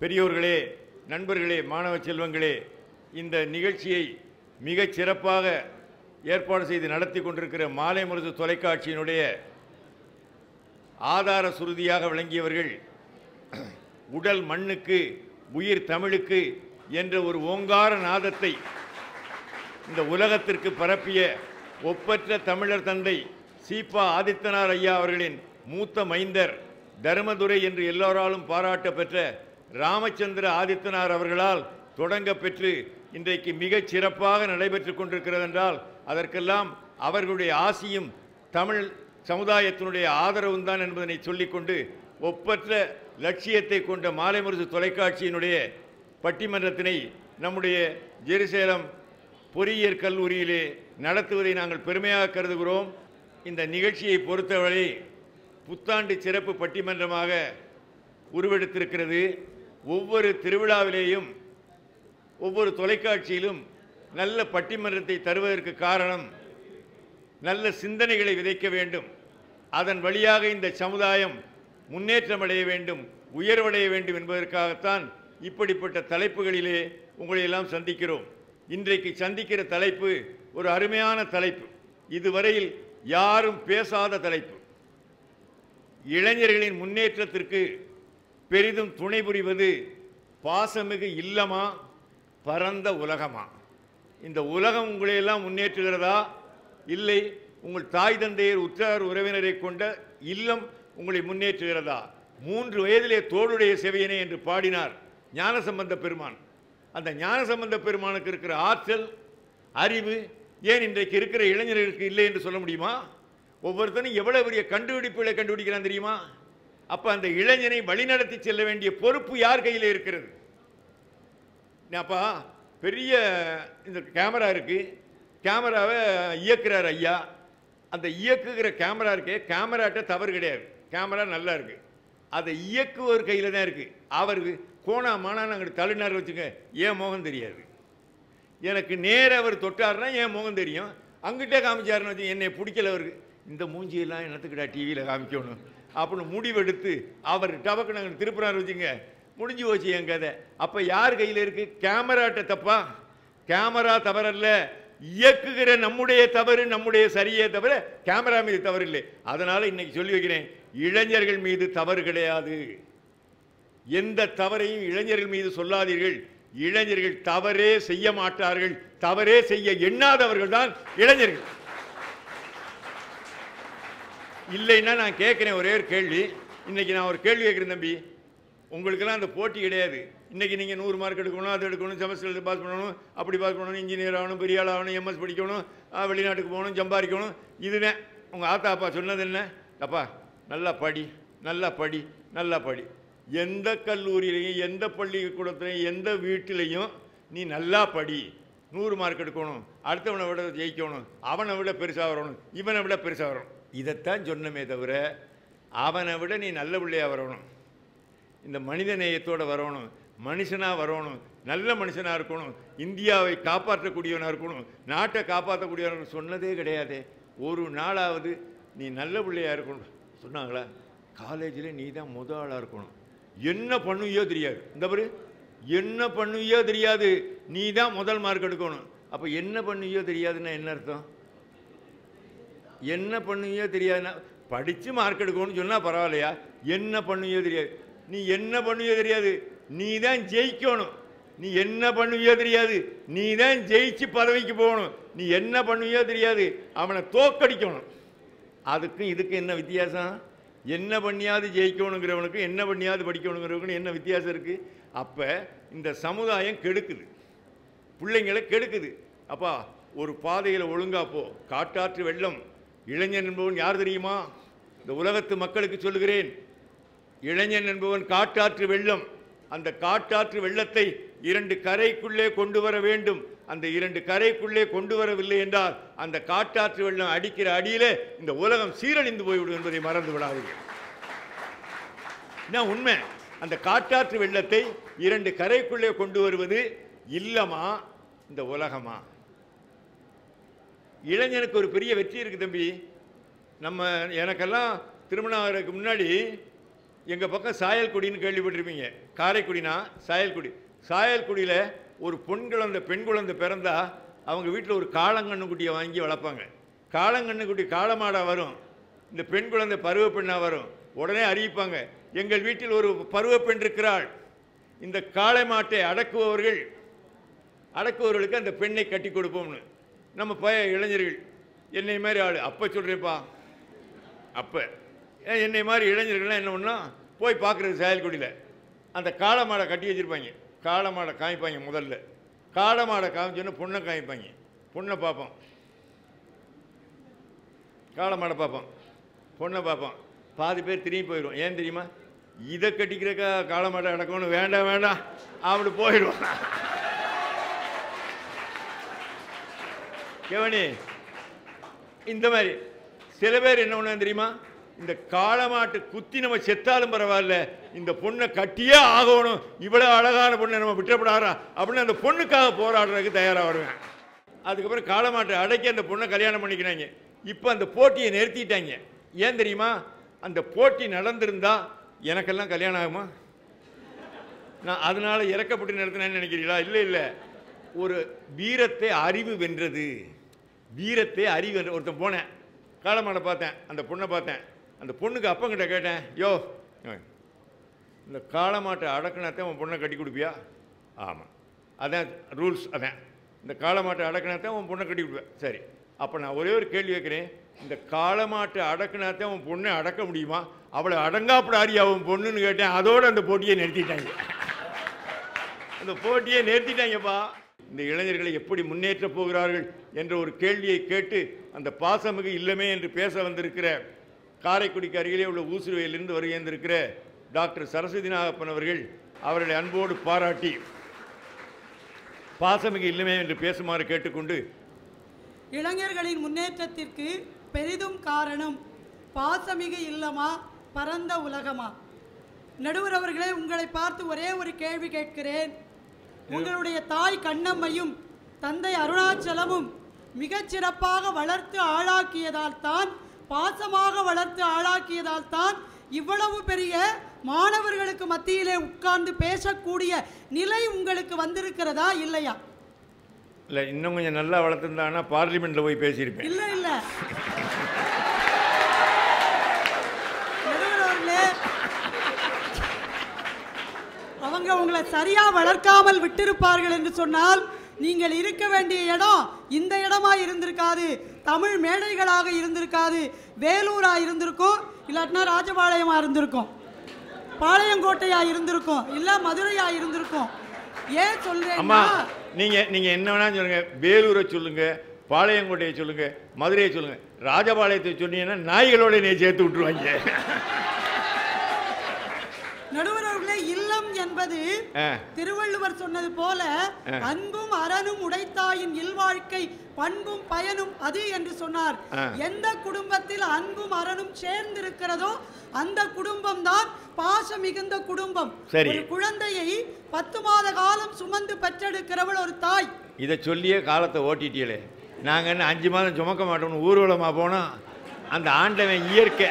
பெரியோர்களே, நண்பர்களே, மாணவ செல்வங்களே, இந்த நிகழ்ச்சியை மிகச் சிறப்பாக ஏற்பாடு செய்து நடத்தி கொண்டிருக்கிற மாலை முரசு தொலைக்காட்சியினுடைய ஆதார சுருதியாக விளங்கியவர்கள் உடல் மண்ணுக்கு உயிர் தமிழுக்கு என்ற ஒரு ஓங்கார நாதத்தை இந்த உலகத்திற்கு பரப்பிய ஒப்பற்ற தமிழர் தந்தை சீபா ஆதித்தனார் ஐயா அவர்களின் மூத்த மைந்தர் தர்மதுரை என்று எல்லோராலும் பாராட்ட பெற்ற ராமச்சந்திர ஆதித்தனார் அவர்களால் தொடங்க பெற்று இன்றைக்கு மிகச் சிறப்பாக நடைபெற்று கொண்டிருக்கிறது என்றால் அதற்கெல்லாம் அவர்களுடைய ஆசியும் தமிழ் சமுதாயத்தினுடைய ஆதரவும் தான் என்பதனை சொல்லிக்கொண்டு ஒப்பற்ற லட்சியத்தை கொண்ட மாலை முரசு தொலைக்காட்சியினுடைய பட்டிமன்றத்தினை நம்முடைய ஜெருசலேம் பொறியியற் கல்லூரியிலே நடத்துவதை நாங்கள் பெருமையாக கருதுகிறோம். இந்த நிகழ்ச்சியை பொறுத்தவரை புத்தாண்டு சிறப்பு பட்டிமன்றமாக உருவெடுத்திருக்கிறது. ஒவ்வொரு திருவிழாவிலேயும் ஒவ்வொரு தொலைக்காட்சியிலும் நல்ல பட்டிமன்றத்தை தருவதற்கு காரணம் நல்ல சிந்தனைகளை விதைக்க வேண்டும். அதன் வழியாக இந்த சமுதாயம் முன்னேற்றமடைய வேண்டும், உயர்வடைய வேண்டும் என்பதற்காகத்தான் இப்படிப்பட்ட தலைப்புகளிலே உங்களையெல்லாம் சந்திக்கிறோம். இன்றைக்கு சந்திக்கிற தலைப்பு ஒரு அருமையான தலைப்பு, இதுவரையில் யாரும் பேசாத தலைப்பு. இளைஞர்களின் முன்னேற்றத்திற்கு பெரிதும் துணை புரிவது பாசமிகு இல்லமா பரந்த உலகமா? இந்த உலகம் உங்களையெல்லாம் முன்னேற்றுகிறதா, இல்லை உங்கள் தாய் தந்தையர் உற்றார் உறவினரை கொண்ட இல்லம் உங்களை முன்னேற்றுகிறதா? 3 வயதிலே தோளுடைய செவியனே என்று பாடினார் ஞானசம்பந்த பெருமான். அந்த ஞானசம்பந்த பெருமானுக்கு இருக்கிற ஆற்றல், அறிவு ஏன் இன்றைக்கு இருக்கிற இளைஞர்களுக்கு இல்லை என்று சொல்ல முடியுமா? ஒவ்வொருத்தரும் எவ்வளவு பெரிய கண்டுபிடிப்புகளை கண்டுபிடிக்கிறான் தெரியுமா? அப்போ அந்த இளைஞனை வழிநடத்தி செல்ல வேண்டிய பொறுப்பு யார் கையில் இருக்கிறது? அப்பா பெரிய இந்த கேமரா இருக்கு, கேமராவை இயக்குறார் ஐயா. அந்த இயக்குகிற கேமரா இருக்கே, கேமராட்ட தவறு கிடையாது, கேமரா நல்லா இருக்கு. அதை இயக்குவர் கையில் தான் இருக்கு. அவருக்கு கோணா மானான்னு அங்கிட்டு தள்ளினார் வச்சுக்க, ஏன் முகம் தெரியாது. எனக்கு நேர அவர் தொட்டார்னா என் முகம் தெரியும். அங்கிட்டே காமிச்சாருன்னு வச்சு என்னை பிடிக்கல அவருக்கு, இந்த மூஞ்சியெல்லாம் என்னத்துக்கிட்டா டிவியில் காமிக்கணும் அப்படின்னு முடிவெடுத்து அவர் டபக்கு நாங்கள் திருப்புறாரு வச்சுங்க, முடிஞ்சு போச்சு என் கதை. அப்போ யார் கையில் இருக்கு? கேமராட்ட தப்பா? கேமரா தவறல்ல, இயக்குகிற நம்முடைய தவறு, நம்முடைய சரியே தவிர கேமரா மீது தவறு இல்லை. அதனால இன்னைக்கு சொல்லி வைக்கிறேன், இளைஞர்கள் மீது தவறு கிடையாது. எந்த தவறையும் இளைஞர்கள் மீது சொல்லாதீர்கள். இளைஞர்கள் தவறே செய்ய மாட்டார்கள், தவறே செய்ய எண்ணாதவர்கள் தான் இளைஞர்கள். இல்லைன்னா நான் கேட்குறேன் ஒரே ஒரு கேள்வி. இன்னைக்கு நான் ஒரு கேள்வி கேட்குறேன் தம்பி, உங்களுக்கெல்லாம் அந்த போட்டி கிடையாது. இன்றைக்கி நீங்கள் 100 மார்க் எடுக்கணும், அது எடுக்கணும், செமஸ்டர் பாஸ் பண்ணணும், அப்படி பாஸ் பண்ணணும், இன்ஜினியர் ஆகணும், பெரிய ஆள் ஆகணும், எம்எஸ் படிக்கணும், வெளிநாட்டுக்கு போகணும், சம்பாதிக்கணும். இதுதான் உங்கள் ஆத்தா அப்பா சொன்னது என்ன? அப்பா நல்லா படி, நல்லா படி, நல்லா படி. எந்த கல்லூரியிலையும், எந்த பள்ளிக்கூடத்துலையும், எந்த வீட்டிலையும் நீ நல்லா படி, 100 மார்க் எடுக்கணும், அடுத்தவனை விட ஜெயிக்கணும், அவனை விட பெருசாக வரணும், இவனை விட பெருசாக வரணும், இதைத்தான் சொன்னமே தவிர அவனை விட நீ நல்ல பிள்ளையாக வரணும், இந்த மனித நேயத்தோடு வரணும், மனுஷனாக வரணும், நல்ல மனுஷனாக இருக்கணும், இந்தியாவை காப்பாற்றக்கூடியவனாக இருக்கணும், நாட்டை காப்பாற்றக்கூடியவனாக சொன்னதே கிடையாது. ஒரு நாளாவது நீ நல்ல பிள்ளையாக இருக்கணும் சொன்னாங்களா? காலேஜில் நீ தான் முதல் ஆளாக இருக்கணும். என்ன பண்ணுவியோ தெரியாது, இந்த பாரு என்ன பண்ணுவியோ தெரியாது, நீ தான் முதல் மார்க் எடுக்கணும். அப்போ என்ன பண்ணுவியோ தெரியாதுன்னா என்ன அர்த்தம்? என்ன பண்ணுவியோ தெரியாதுன்னா படித்து மார்க் எடுக்கணும்னு சொன்னால் பரவாயில்லையா? என்ன பண்ணுவியோ தெரியாது, நீ என்ன பண்ணுவியோ தெரியாது, நீ தான் ஜெயிக்கணும். நீ என்ன பண்ணுவியோ தெரியாது, நீ தான் ஜெயிச்சு பதவிக்கு போகணும். நீ என்ன பண்ணுவியோ தெரியாது, அவனை தோக்கடிக்கணும். அதுக்கும் இதுக்கும் என்ன வித்தியாசம்? என்ன பண்ணியாவது ஜெயிக்கணுங்கிறவனுக்கு, என்ன பண்ணியாவது படிக்கணுங்கிறவனுக்கு என்ன வித்தியாசம் இருக்குது? அப்போ இந்த சமுதாயம் கெடுக்குது, பிள்ளைங்களை கெடுக்குது. அப்பா ஒரு பாதையில் ஒழுங்கா போ. காட்டாற்று வெள்ளம். இளைஞன் என்பவன் யார் தெரியுமா? இந்த உலகத்து மக்களுக்கு சொல்லுகிறேன், இளைஞன் என்பவன் காட்டாற்று வெள்ளம். அந்த காட்டாற்று வெள்ளத்தை 2 கரைக்குள்ளே கொண்டு வர வேண்டும். அந்த 2 கரைக்குள்ளே கொண்டு வரவில்லை என்றால் அந்த காட்டாற்று வெள்ளம் அடிக்கிற அடியிலே இந்த உலகம் சீரழிந்து போய்விடும் என்பதை மறந்து விடாதீர்கள். நான் உண்மை, அந்த காட்டாற்று வெள்ளத்தை 2 கரைக்குள்ளே கொண்டு வருவது இல்லமா இந்த உலகமா? இளைஞனுக்கு ஒரு பெரிய வெற்றி இருக்குது தம்பி. நம்ம எனக்கெல்லாம் திருமணம் ஆகிறதுக்கு முன்னாடி எங்கள் பக்கம் சாயல்குடின்னு கேள்விப்பட்டிருப்பீங்க. காரைக்குடினா சாயல்குடி. சாயல்குடியில் ஒரு பெண் குழந்தை பிறந்தா அவங்க வீட்டில் ஒரு காளங்கண்ணுக்குட்டியை வாங்கி வளர்ப்பாங்க. காளங்கண்ணுக்குட்டி காளமாடாக வரும், இந்த பெண் குழந்தை பருவ பெண்ணாக வரும். உடனே அறிவிப்பாங்க, எங்கள் வீட்டில் ஒரு பருவ பெண் இருக்கிறாள். இந்த காளை மாட்டை அடக்குவவர்களுக்கு அந்த பெண்ணை கட்டி கொடுப்போம்னு. நம்ம இளைஞர்கள் என்னை மாதிரி ஆள் அப்போ சொல்கிறேப்பா, அப்போ என்னை மாதிரி இளைஞர்கள்லாம் என்ன பண்ணோம், போய் பார்க்குறது சாயல்குடியில் அந்த காளை மாடை கட்டி வச்சுருப்பாங்க. காளை மாடை காமிப்பாங்க. முதல்ல காளை மாடை காமிச்சோன்னா பொண்ணை காமிப்பாங்க. பொண்ணை பார்ப்போம், காளை மாடை பார்ப்போம், பொண்ணை பார்ப்போம். பாதி பேர் திரும்பி போயிடுவோம். ஏன் தெரியுமா? இதை கட்டிக்கிறக்கா காளை மாடை அடக்கணும், வேண்டாம் வேண்டாம் அப்படி போயிடுவோம். கவனி, இந்த மாதிரி சில பேர் என்ன பண்ண தெரியுமா, இந்த காளமாட்டு குத்தி நம்ம செத்தாலும் பரவாயில்ல, இந்த பொண்ணை கட்டியே ஆகணும், இவ்வளோ அழகான பொண்ணை நம்ம விட்டுப்படாரா அப்படின்னு அந்த பொண்ணுக்காக போராடுறதுக்கு தயாராக வருவேன். அதுக்கப்புறம் காளமாட்டை அடக்கி அந்த பொண்ணை கல்யாணம் பண்ணிக்கிறாங்க. இப்போ அந்த போட்டியை நிறுத்திட்டாங்க. ஏன் தெரியுமா? அந்த போட்டி நடந்திருந்தா எனக்கெல்லாம் கல்யாணம் ஆகுமா? நான் அதனால இறக்கப்பட்டு நடத்தினேன்னு நினைக்கிறீங்களா? இல்லை இல்லை, ஒரு வீரத்தை அறிவு வென்றது. வீரத்தை அறிவு வென்ற ஒருத்தன் போனேன், காளமாடை பார்த்தேன், அந்த பொண்ணை பார்த்தேன். அந்த பொண்ணுக்கு அப்பங்கிட்ட கேட்டேன், யோ இந்த காளமாட்டை அடக்கினாத்தான் உன் பொண்ணை கட்டி கொடுப்பியா? ஆமாம், அதான் ரூல்ஸ். அதான் இந்த காளமாட்டை அடக்கினாத்தான் உன் பொண்ணை கட்டி கொடுப்பேன். சரி, அப்போ நான் ஒரே ஒரு கேள்வி கேட்குறேன், இந்த காளமாட்டை அடக்கினாத்தான் உன் பொண்ணை அடக்க முடியுமா? அவளை அடங்காப்படாரியா உன் பொண்ணுன்னு கேட்டேன். அதோடு அந்த போட்டியை நிறுத்திட்டாங்க. அந்த போட்டியை நிறுத்திட்டாங்கப்பா. இந்த இளைஞர்களை எப்படி முன்னேற்றப் போகிறார்கள் என்ற ஒரு கேள்வியை கேட்டு அந்த பாசமிகு இல்லமே என்று பேச வந்திருக்கிற காரைக்குடிக்கு அருகிலே உள்ள ஊசுருவையிலிருந்து வருகின்றிருக்கிற டாக்டர் சரஸ்வதி நாகப்பன் அவர்கள் அவர்களை அன்போடு பாராட்டி பாசமிகு இல்லமே என்று பேசுமாறு கேட்டுக்கொண்டு, இளைஞர்களின் முன்னேற்றத்திற்கு பெரிதும் காரணம் பாசமிகு இல்லமா பரந்த உலகமா? நடுவர் அவர்களே, உங்களை பார்த்து ஒரே ஒரு கேள்வி கேட்கிறேன். உங்களுடைய தாய் கண்ணம்மையும் தந்தை அருணாச்சலமும் மிகச்சிறப்பாக வளர்த்து ஆளாக்கியதால் தான், பாசமாக வளர்த்து ஆளாக்கியதால் தான் இவ்வளவு பெரிய மாணவர்களுக்கு மத்தியிலே உட்கார்ந்து பேசக்கூடிய நிலை உங்களுக்கு வந்திருக்கிறதா இல்லையா? இல்லை, இன்னும் கொஞ்சம் நல்லா வளர்த்துருந்தாங்கன்னா பார்லிமெண்ட்டில் போய் பேசியிருப்பேன். இல்லை இல்லை, அவங்க உங்களை சரியா வளர்க்காமல் விட்டிருப்பார்கள் என்று சொன்னால் நீங்கள் இருக்க வேண்டிய இடம் இந்த இடமா இருந்திருக்காது, தமிழ் மேடைகளாக இருந்திருக்காது, வேலூரா இருந்திருக்கும், இல்லாட்டினா ராஜபாளையமா இருந்திருக்கும், பாளையங்கோட்டையா இருந்திருக்கும், இல்ல மதுரையா இருந்திருக்கும். ஏன் சொல்றேன்னா, நீங்க என்ன வேணா சொல்லுங்க, வேலூரை சொல்லுங்க, பாளையங்கோட்டையை சொல்லுங்க, மதுரையை சொல்லுங்க, ராஜபாளையத்தை சொன்னீங்கன்னா நாய்களோட நீ சேர்த்து விட்டுருவாங்க. நடுவர் அவர்களே, இல்லம் என்பது திருவள்ளுவர் சொன்னது போல அன்பும் அறனும் உடைத்தாயின் இல்வாழ்க்கை பண்பும் பயனும் அது என்று சொன்னார். எந்த குடும்பத்தில் அன்பும் அறனும் சேர்ந்திருக்கிறதோ அந்த குடும்பம் தான் பாசம் மிகுந்த குடும்பம். ஒரு குழந்தையை 10 மாத காலம் சுமந்து பெற்றெடுக்கிறவள் ஒரு தாய். இதை சொல்லியே காலத்தை ஓட்டிட்டீங்களே. நாங்க என்ன 5 மாதம் சுமக்க மாட்டோம்னு ஊர்வலமா போனோம். அந்த ஆண்டவன் இயற்கை,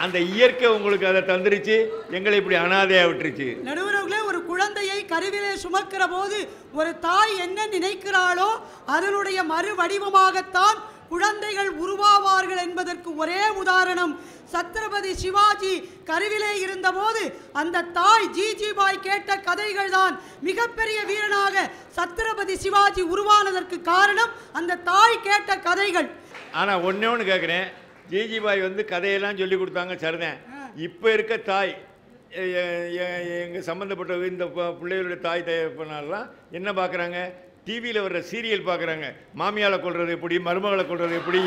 அந்த இயற்கை உங்களுக்கு அதை தந்துருச்சு, எங்களை இப்படி அனாதையா விட்டுருச்சு. நடுவர்களே, ஒரு குழந்தையை கருவிலே சுமக்கிற போது ஒரு தாய் என்ன நினைக்கிறாளோ அதனுடைய மறு வடிவமாகத்தான் குழந்தைகள் உருவாவார்கள் என்பதற்கு ஒரே உதாரணம், சத்ரபதி சிவாஜி கருவிலே இருந்தபோது அந்த தாய் ஜிஜிபாய் கேட்ட கதைகள் தான் மிகப்பெரிய வீரனாக சத்ரபதி சிவாஜி உருவானதற்கு காரணம் அந்த தாய் கேட்ட கதைகள். ஆனா ஒண்ணு கேட்கிறேன், ஜிஜிபாய் வந்து கதையெல்லாம் சொல்லி கொடுத்தாங்க, சரிதான். இப்போ இருக்க தாய், எங்கள் சம்மந்தப்பட்ட இந்த பிள்ளைகளுடைய தாய் தகப்பனாலாம் என்ன பார்க்குறாங்க? டிவியில் வர்ற சீரியல் பார்க்குறாங்க. மாமியாரை கொள்வது எப்படி, மருமகளை கொள்வது எப்படி.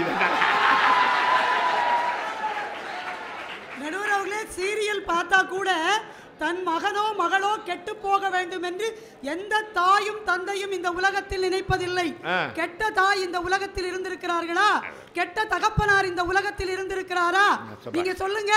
நடுவர் அவர்களே, சீரியல் பார்த்தா கூட தன் மகனோ மகளோ கெட்டு போக வேண்டும் என்று எந்த தாயும் தந்தையும் இந்த உலகத்தில் நினைப்பதில்லை. கெட்ட தாய் இந்த உலகத்தில் இருந்திருக்கிறார்களா? கெட்ட தகப்பனார் இந்த உலகத்தில் இருந்திருக்கிறாரா? நீங்க சொல்லுங்க.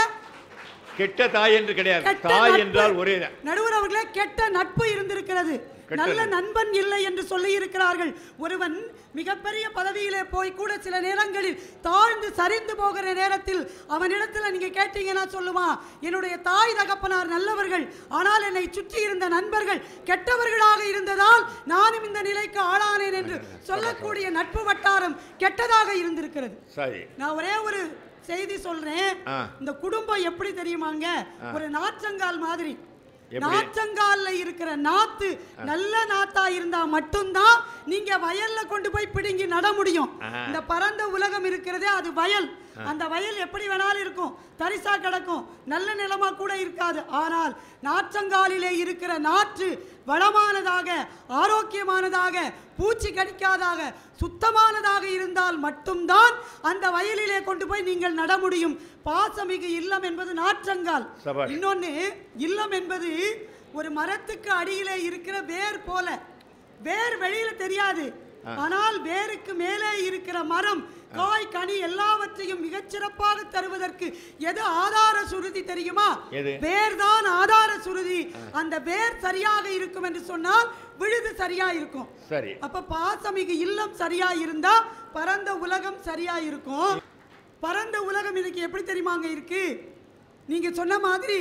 கெட்ட தாய் என்று கிடையாது, தாய் என்றால் ஒரே. நடுவர் அவர்களே, கெட்ட நட்பு இருந்திருக்கிறது, நல்ல நண்பன் இல்லை என்று சொல்லி இருக்கிறார்கள். ஒருவன் மிகப்பெரிய பதவியிலே போய் கூட சில நேரங்களில் தாழ்ந்து சரிந்து போகிற நேரத்தில் அவனிடத்தில் நீங்க கேட்டீங்கன்னா சொல்லுவான், என்னுடைய தாய் தகப்பனார் நல்லவர்கள், ஆனால் என்னை சுற்றி இருந்த நண்பர்கள் கெட்டவர்களாக இருந்ததால் நானும் இந்த நிலைக்கு ஆளானேன் என்று சொல்லக்கூடிய நட்பு வட்டாரம் கெட்டதாக இருந்திருக்கிறது. சரி, நான் ஒரே ஒரு செய்தி சொல்றேன். இந்த குடும்பம் எப்படி தெரியுமாங்க, ஒரு நாற்றங்கால் மாதிரி. நாற்றங்கால்ல இருக்கிற நாத்து நல்ல நாத்தா இருந்தா மட்டும்தான் நீங்க வயல்ல கொண்டு போய் பிடுங்கி நட முடியும். இந்த பரந்த உலகம் இருக்கிறதே அது வயல். அந்த வயல் எப்படி வேணாலும் இருக்கும், தரிசா கிடக்கும், நல்ல நிலமா கூட இருக்காது. ஆனால் நாற்றங்காலிலே இருக்கிற நாற்று வளமானதாக, ஆரோக்கியமானதாக, பூச்சி கடிக்காதாக, சுத்தமானதாக இருந்தால் மட்டும்தான் அந்த வயலிலே கொண்டு போய் நீங்கள் நட முடியும். பாசமிகு இல்லம் என்பது நாற்றங்கால். இன்னொன்னு, இல்லம் என்பது ஒரு மரத்துக்கு அடியிலே இருக்கிற வேர் போல. வேர் வெளியில தெரியாது, ஆனால் வேருக்கு மேலே இருக்கிற மரம் காய் கனி எல்லாவற்றையும் மிகச்சிறப்பாக தருவதற்கு எது ஆதார சுருதி தெரியுமா? வேர் தான் ஆதார சுருதி. அந்த வேர் சரியாக இருக்கும் என்று சொன்னால் விழுது சரியா இருக்கும். சரி, அப்ப பாசமிகு இல்லம் சரியா இருந்தா பரந்த உலகம் சரியா இருக்கும். பரந்த உலகம் இன்னைக்கு எப்படி தெரியுமாங்க இருக்கு? நீங்க சொன்ன மாதிரி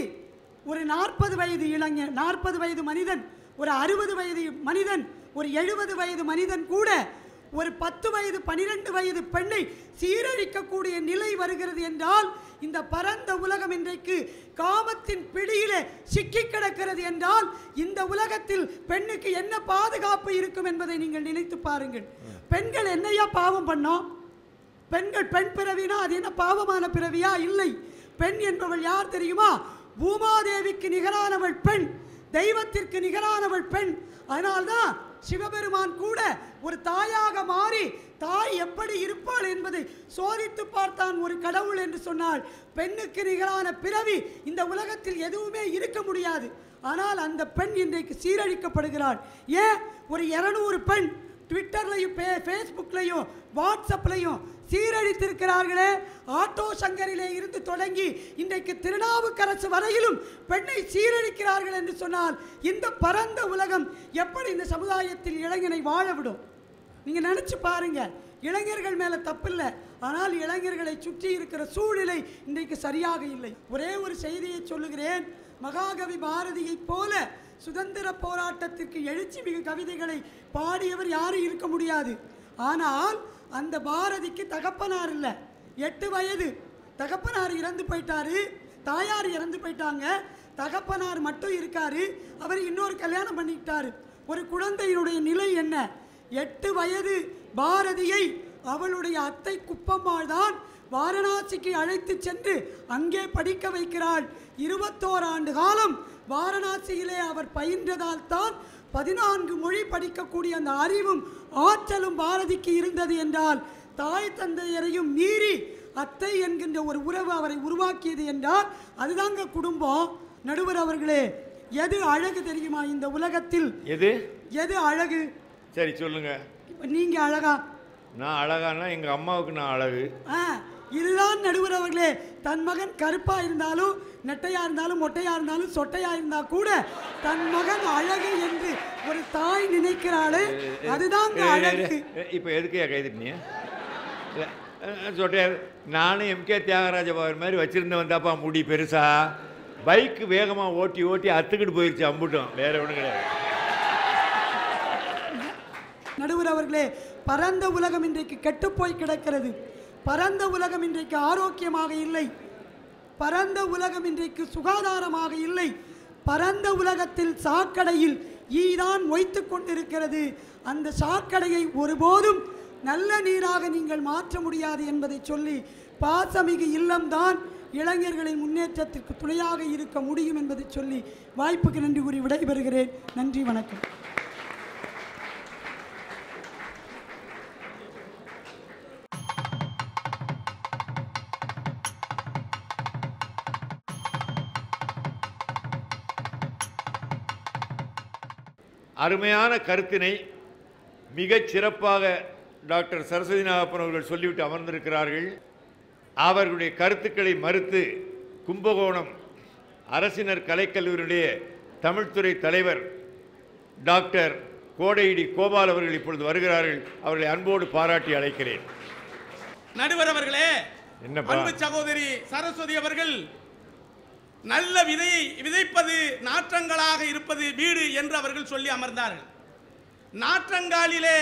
ஒரு 40 வயது இளைஞர், 40 வயது மனிதன், ஒரு 60 வயது மனிதன், ஒரு 70 வயது மனிதன் கூட ஒரு 10 வயது 12 வயது பெண்ணை சீரழிக்கக்கூடிய நிலை வருகிறது என்றால் இந்த பரந்த உலகம் இன்றைக்கு காமத்தின் பிடியிலே சிக்கி கிடக்கிறது என்றால் இந்த உலகத்தில் பெண்ணுக்கு என்ன பாதுகாப்பு இருக்கும் என்பதை நீங்கள் நினைத்து பாருங்கள். பெண்கள் என்னையா பாவம் பண்ணோம்? பெண்கள் பெண் பிறவினா அது என்ன பாவமான பிறவியா? இல்லை. பெண் என்பவள் யார் தெரியுமா? பூமாதேவிக்கு நிகரானவள் பெண், தெய்வத்திற்கு நிகரானவள் பெண். அதனால்தான் சிவபெருமான் கூட ஒரு தாயாக மாறி தாய் எப்படி இருப்பாள் என்பதை சோதித்து பார்த்தான் ஒரு கடவுள் என்று சொன்னால். பெண்ணுக்கு நிகரான பிறவி இந்த உலகத்தில் எதுவுமே இருக்க முடியாது. ஆனால் அந்த பெண் இன்றைக்கு சீரழிக்கப்படுகிறாள். ஏன்? ஒரு 200 பெண் ட்விட்டர்லையும் ஃபேஸ்புக்லையும் வாட்ஸ்அப்லையும் சீரழித்திருக்கிறார்களே. ஆட்டோ சங்கரிலே இருந்து தொடங்கி இன்றைக்கு திருநாவுக்கரசு வரையிலும் பெண்ணை சீரழிக்கிறார்கள் என்று சொன்னால் இந்த பரந்த உலகம் எப்படி இந்த சமுதாயத்தில் இளைஞனை வாழ விடும்? நீங்க நினைச்சு பாருங்க. இளைஞர்கள் மேல தப்பில்லை, ஆனால் இளைஞர்களை சுற்றி இருக்கிற சூழ்நிலை இன்றைக்கு சரியாக இல்லை. ஒரே ஒரு செய்தியை சொல்லுகிறேன். மகாகவி பாரதியை போல சுதந்திர போராட்டத்திற்கு எழுச்சி மிகு கவிதைகளை பாடியவர் யாரும் இருக்க முடியாது. ஆனால் அந்த பாரதிக்கு தகப்பனார் இல்லை. 8 வயது தகப்பனார் இறந்து போயிட்டாரு, தாயார் இறந்து போயிட்டாங்க, தகப்பனார் மட்டும் இருக்காரு. அவர் இன்னொரு கல்யாணம் பண்ணிக்கிட்டாரு. ஒரு குழந்தையினுடைய நிலை என்ன? 8 வயது பாரதியை அவளுடைய அத்தை குப்பம்மாள் தான் வாரணாசிக்கு அழைத்து சென்று அங்கே படிக்க வைக்கிறாள். 21 ஆண்டு காலம் வாரணாசியிலே அவர் பயின்றதால் தான் 14 மொழி படிக்கக்கூடிய அந்த அறிவும் ஆற்றலும் பாரதிக்கு இருந்தது என்றால், தாய் தந்தையரையும் மீறி அத்தை என்கின்ற ஒரு உறவு அவரை உருவாக்கியது என்றால் அதுதாங்க குடும்பம். நடுவர் அவர்களே, எது அழகு தெரியுமா இந்த உலகத்தில்? எது அழகு? சரி சொல்லுங்க. நீங்க அழகா? நான் அழகானா எங்க அம்மாவுக்கு நான் அழகு. இதுதான் நடுவர் அவர்களே. தன் மகன் கருப்பா இருந்தாலும், நெட்டையா இருந்தாலும், மொட்டையா இருந்தாலும், சொட்டையா இருந்தா கூட தன் மகன் அழகு என்று ஒரு தாய் நினைக்கிறாளே, அதுதான் அழகு. இப்ப எதுக்கு கைதிட்டீங்க? சொட்டையா நானும் MK தியாகராஜ பாவர் மாதிரி வச்சிருந்த வந்தாப்பா முடி பெருசா, பைக் வேகமா ஓட்டி ஓட்டி அத்துக்கிட்டு போயிருச்சு அம்புட்டும், வேற ஒன்றும் கிடையாது. நடுவர் அவர்களே, பரந்த உலகம் இன்றைக்கு கெட்டுப்போய் கிடக்கிறது. பரந்த உலகம் இன்றைக்கு ஆரோக்கியமாக இல்லை. பரந்த உலகம் இன்றைக்கு சுகாதாரமாக இல்லை. பரந்த உலகத்தில் சாக்கடையில் ஈதான் மொய்த்து கொண்டிருக்கிறது. அந்த சாக்கடையை ஒருபோதும் நல்ல நீராக நீங்கள் மாற்ற முடியாது என்பதை சொல்லி, பாசமிகு இல்லம்தான் இளைஞர்களின் முன்னேற்றத்திற்கு துணையாக இருக்க முடியும் என்பதை சொல்லி வாய்ப்புக்கு நன்றி கூறி விடைபெறுகிறேன். நன்றி, வணக்கம். அருமையான கருத்தினை மிகச் சிறப்பாக டாக்டர் சரஸ்வதி நாகப்பன் அவர்கள் சொல்லிவிட்டு அமர்ந்திருக்கிறார்கள். அவர்களுடைய கருத்துக்களை மறுத்து கும்பகோணம் அரசினர் கலைக்கல்லூரியுடைய தமிழ்துறை தலைவர் டாக்டர் கோடையிடி கோபால் அவர்கள் இப்பொழுது வருகிறார்கள். அவர்களை அன்போடு பாராட்டி அழைக்கிறேன். நடுவர் அவர்களே, என்னப்பா? அன்பு சகோதரி சரஸ்வதி அவர்கள் நல்ல விதையை விதைப்பது நாற்றங்களாக இருப்பது வீடு என்று அவர்கள் சொல்லி அமர்ந்தார்கள். நாற்றங்காலிலே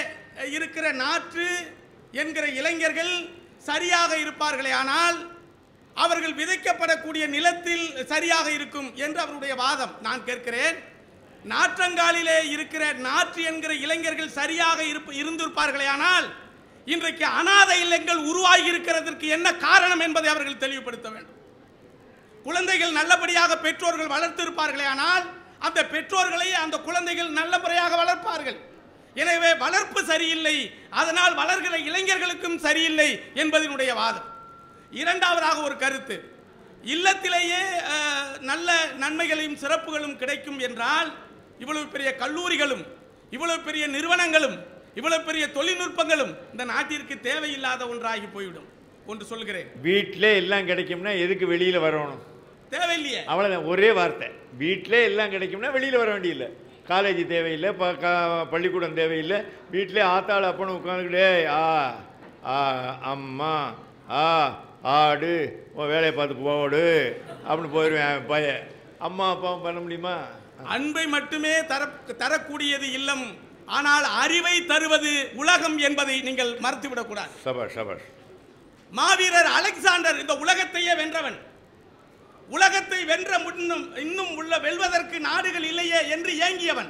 இருக்கிற நாற்று என்கிற இளைஞர்கள் சரியாக இருப்பார்களே, ஆனால் அவர்கள் விதைக்கப்படக்கூடிய நிலத்தில் சரியாக இருக்கும் என்று அவருடைய வாதம். நான் கேட்கிறேன், நாற்றங்காலிலே இருக்கிற நாற்று என்கிற இளைஞர்கள் சரியாக இருந்திருப்பார்களே, ஆனால் இன்றைக்கு அனாதை இல்லங்கள் உருவாகி இருக்கிறதற்கு என்ன காரணம் என்பதை அவர்கள் தெளிவுபடுத்த வேண்டும். குழந்தைகள் நல்லபடியாக பெற்றோர்கள் வளர்த்திருப்பார்களே, ஆனால் அந்த பெற்றோர்களை அந்த குழந்தைகள் நல்ல முறையாக வளர்ப்பார்கள். எனவே வளர்ப்பு சரியில்லை, அதனால் வளர்கிற இளைஞர்களுக்கும் சரியில்லை என்பதனுடைய வாதம். இரண்டாவதாக ஒரு கருத்து, இல்லத்திலேயே நல்ல நன்மைகளையும் சிறப்புகளும் கிடைக்கும் என்றால் இவ்வளவு பெரிய கல்லூரிகளும் இவ்வளவு பெரிய நிறுவனங்களும் இவ்வளவு பெரிய தொழில்நுட்பங்களும் இந்த நாட்டிற்கு தேவையில்லாத ஒன்றாகி போய்விடும். ஒன்று சொல்கிறேன், வீட்டிலே எல்லாம் கிடைக்கும்னா எதுக்கு வெளியில வரணும்? தேவையில்லையே, அவ்வளவுதான், ஒரே வார்த்தை. வீட்டிலே எல்லாம் கிடைக்கும்னா வெளியில வர வேண்டியதில்லை. காலேஜ் தேவையில்லை, பள்ளிக்கூடம் தேவையில்லை. வீட்டிலே ஆத்தாள் அப்பனும் உட்காந்துக்கிட்டே அம்மா ஆடு வேலையை பார்த்து போடு அப்படின்னு போயிடுவேன் பையன். அம்மா அப்பாவும் பண்ண முடியுமா? அன்பை மட்டுமே தரக்கூடியது இல்லம், ஆனால் அறிவை தருவது உலகம் என்பதை நீங்கள் மறுத்துவிடக்கூடாது. சபாஷ் சபாஷ். மாவீரர் அலெக்சாண்டர் இந்த உலகத்தையே வென்றவன். உலகத்தை வென்ற இன்னும் வெல்வதற்கு நாடுகள் இல்லையே என்று ஏங்கியவன்.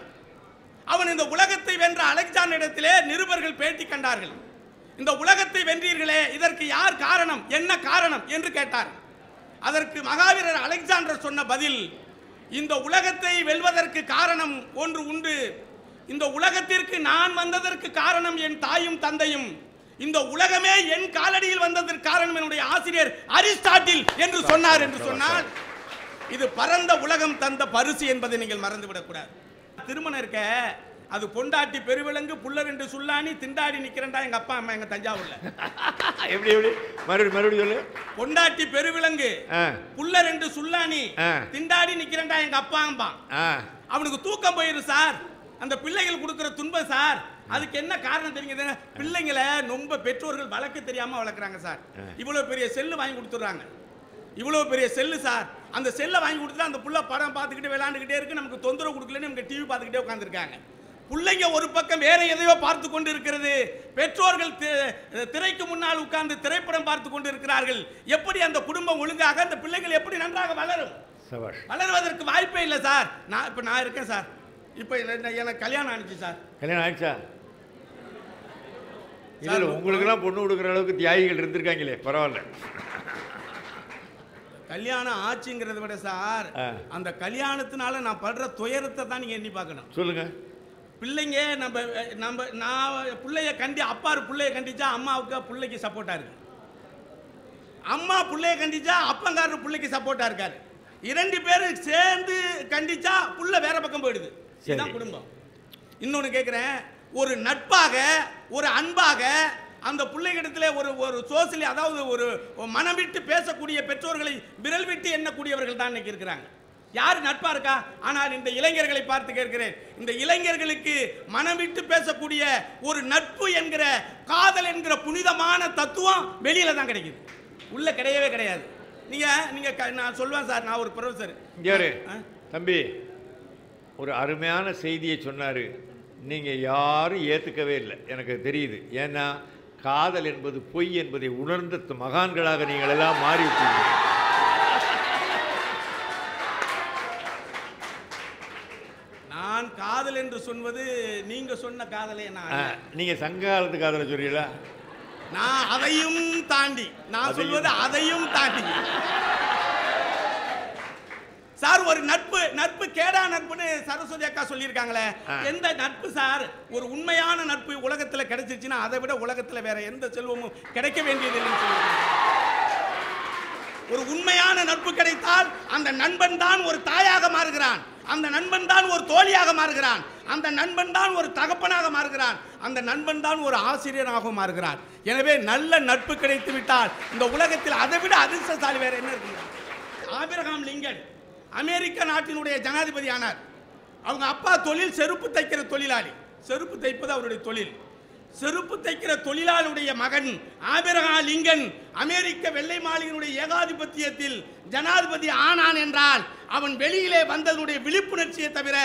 அவன் இந்த உலகத்தை வென்ற அலெக்சாண்டரிடத்திலே நிருபர்கள் பேட்டி கண்டார்கள். இந்த உலகத்தை வென்றீர்களே, இதற்கு யார் காரணம், என்ன காரணம் என்று கேட்டார். அதற்கு மகாவீரர் அலெக்சாண்டர் சொன்ன பதில், இந்த உலகத்தை வெல்வதற்கு காரணம் ஒன்று உண்டு. இந்த உலகத்திற்கு நான் வந்ததற்கு காரணம் என் தாயும் தந்தையும், இந்த உலகமே என் காலடியில் வந்ததற்கு காரணம் என்னுடைய ஆசிரியர் அரிஸ்டாட்டில் என்று சொன்னார். என்று சொன்னால் இது பரந்த உலகம் தந்த பரிசு என்பதை நீங்கள் மறந்துவிடக் கூடாது. திருமணம் இருக்க, அது பொண்டாட்டி பெருவிலங்கு புல்லர் என்று சுல்லானி திண்டாடி நிக்கிறேன்டா எங்க அப்பா அம்மா எங்க தஞ்சாவூர்ல. எப்படி எப்படி மறுபடியும் சொல்லு. பொண்டாட்டி பெருவிலங்கு புல்லர் என்று சுல்லானி திண்டாடி நிக்கிறேன்டா எங்க அப்பா அம்மா. அவனுக்கு தூக்கம் போயிரு சார், அந்த பிள்ளைகள் கொடுக்கிற துன்பம் சார். அதுக்கு என்ன காரணம் தெரியுங்க? பிள்ளைங்களை ரொம்ப பெற்றோர்கள் வளர்க்க தெரியாம வளர்க்குறாங்க சார். இவ்வளவு பெரிய செல்லு வாங்கி கொடுத்துறாங்க, இவ்வளவு பெரிய செல்லு சார். அந்த செல்லை வாங்கி கொடுத்துட்டு அந்த புள்ள படம் பார்த்துக்கிட்டு விளையாண்டுக்கிட்டே இருக்கு, நமக்கு தொந்தரவு கொடுக்கலன்னு நமக்கு டிவி பார்த்துக்கிட்டே உட்காந்துருக்காங்க. பிள்ளைங்க ஒரு பக்கம் வேற எதையோ பார்த்து கொண்டு இருக்கிறது, பெற்றோர்கள் திரைக்கு முன்னால் உட்கார்ந்து திரைப்படம் பார்த்து கொண்டு இருக்கிறார்கள். எப்படி அந்த குடும்பம் ஒழுங்காக, அந்த பிள்ளைகள் எப்படி நன்றாக வளரும்? வளருவதற்கு வாய்ப்பே இல்லை சார். நான் இருக்கேன் சார், இப்போ எனக்கு கல்யாணம் ஆனிச்சு சார். கல்யாணம் ஆயிடுச்சா? இல்லை, உங்களுக்கெல்லாம் பொண்ணு கொடுக்குற அளவுக்கு தியாகிகள் இருந்திருக்காங்களே, பரவாயில்ல. கல்யாணம் ஆச்சுங்கிறத விட சார், அந்த கல்யாணத்தினால நான் படுற துயரத்தை தான் நீங்க எண்ணி பார்க்கணும். சொல்லுங்க. பிள்ளைங்க நான் பிள்ளைய அப்பா பிள்ளைய கண்டிச்சா அம்மாவுக்கு பிள்ளைக்கு சப்போர்ட்டா இருக்கு, அம்மா பிள்ளைய கண்டிச்சா அப்பங்காரர் பிள்ளைக்கு சப்போர்ட்டா இருக்காரு. 2 பேரும் சேர்ந்து கண்டிச்சா புள்ள வேற பக்கம் போயிடுது. இதுதான் குடும்பம். இன்னொன்னு கேட்கிறேன், ஒரு நட்பாக ஒரு அன்பாக அந்த பிள்ளைகிடத்துல ஒரு சோசியல், அதாவது ஒரு மனம் விட்டு பேசக்கூடிய பெற்றோர்களை விரல் விட்டு எண்ணக்கூடியவர்கள் தான் இன்னைக்கு இருக்கிறாங்க. யார் நட்பா இருக்கா? ஆனால் இந்த இளைஞர்களை பார்த்து கேட்கிறேன், இந்த இளைஞர்களுக்கு மனம் விட்டு பேசக்கூடிய ஒரு நட்பு என்கிற காதல் என்கிற புனிதமான தத்துவம் வெளியில தான் கிடைக்குது, உள்ள கிடையவே கிடையாது. நீங்க நான் சொல்லுவேன் சார், நான் ஒரு ப்ரொஃபசர். தம்பி ஒரு அருமையான செய்தியை சொன்னாரு, நீங்க யாரும் ஏத்துக்கவே இல்லை, எனக்கு தெரியுது. ஏன்னா காதல் என்பது பொய் என்பதை உணர்ந்த மகான்களாக நீங்கள் எல்லாம் மாறிவிட்டீங்க. நான் காதல் என்று சொல்வது நீங்க சொன்ன காதலே. நீங்க சங்க காலத்து காதலை சொல்றீங்களா? நான் அதையும் தாண்டி, நான் சொல்வது அதையும் தாண்டி சார். ஒரு நட்பு கேடா நட்புன்னு சரஸ்வதி அக்கா சொல்லியிருக்காங்களே, எந்த நட்பு சார்? ஒரு உண்மையான நட்பு உலகத்தில் கிடைச்சிருச்சுன்னா அதை விட உலகத்தில் வேற எந்த செல்வமும் கிடைக்க வேண்டியதில்லைன்னு சொல்லியிருக்காங்க. ஒரு உண்மையான நட்பு கிடைத்தால் அந்த நண்பன் தான் ஒரு தாயாக மாறுகிறான், அந்த நண்பன் தான் ஒரு தோழியாக மாறுகிறான், அந்த நண்பன் தான் ஒரு தகப்பனாக மாறுகிறான், அந்த நண்பன் தான் ஒரு ஆசிரியராக மாறுகிறான். எனவே நல்ல நட்பு கிடைத்து விட்டால் இந்த உலகத்தில் அதை விட அதிர்ஷ்டசாலி வேற என்ன இருக்கு? ஆபிரகாம் லிங்கன் அமெரிக்க நாட்டினுடைய ஜனாதிபதி ஆனார். அவங்க அப்பா தொழில் செருப்பு தைக்கிற தொழிலாளி. செருப்பு தைப்பது அவருடைய தொழில். செருப்பு தைக்கிற தொழிலாளருடைய மகன் ஆபிரகாம் லிங்கன் அமெரிக்க வெள்ளை மாளிகையினுடைய ஏகாதிபத்தியத்தில் ஜனாதிபதி ஆனான் என்றால் அவன் வெளியிலே வந்ததனுடைய விழிப்புணர்ச்சியை தவிர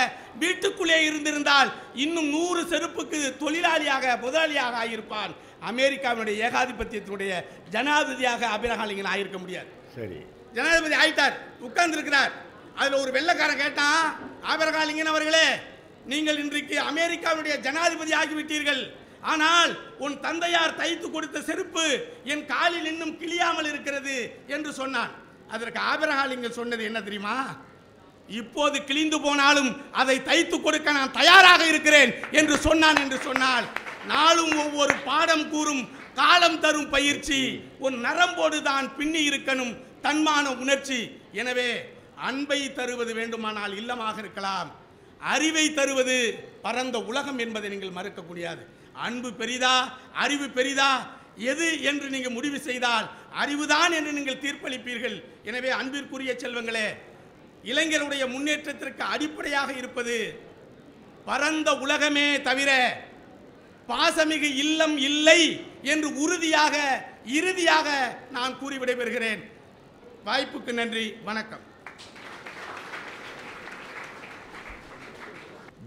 வீட்டுக்குள்ளே இருந்திருந்தால் இன்னும் 100 செருப்புக்கு தொழிலாளியாக முதலாளியாக ஆகியிருப்பான். அமெரிக்காவினுடைய ஏகாதிபத்தியத்தினுடைய ஜனாதிபதியாக ஆபிரகாம் லிங்கன் ஆகியிருக்க முடியாது. சரி, ஜனாதிபதி ஆயிட்டார், உட்கார்ந்து இருக்கிறார். அதுல ஒரு வெள்ளைக்காரன் கேட்டான், ஆபிரகாம் லிங்கன் அவர்களே, நீங்கள் இன்றைக்கு அமெரிக்காவுடைய ஜனாதிபதி ஆகிவிட்டீர்கள், ஆனால் உன் தந்தையார் தைத்து கொடுத்த செருப்பு என் காலில் இன்னும் கிளியாமல் இருக்கிறது என்று சொன்னான். அதற்கு ஆபிரகாம் லிங்கன் சொன்னது என்ன தெரியுமா? இப்போது கிழிந்து போனாலும் அதை தைத்து கொடுக்க நான் தயாராக இருக்கிறேன் என்று சொன்னான். என்று சொன்னால் நாளும் ஒவ்வொரு பாடம் கூறும் காலம் தரும் பயிற்சி உன் நரம்போடு தான் பின்னி இருக்கணும் தன்மான உணர்ச்சி. எனவே அன்பை தருவது வேண்டுமானால் இல்லமாக இருக்கலாம், அறிவை தருவது பரந்த உலகம் என்பதை நீங்கள் மறுக்க முடியாது. அன்பு பெரிதா அறிவு பெரிதா எது என்று நீங்கள் முடிவு செய்தால் அறிவுதான் என்று நீங்கள் தீர்ப்பளிப்பீர்கள். எனவே அன்பிற்குரிய செல்வங்களே, இளைஞருடைய முன்னேற்றத்திற்கு அடிப்படையாக இருப்பது பரந்த உலகமே தவிர பாசமிகு இல்லம் இல்லை என்று உறுதியாக இறுதியாக நான் கூறி விடைபெறுகிறேன். வாய்ப்புக்கு நன்றி, வணக்கம்.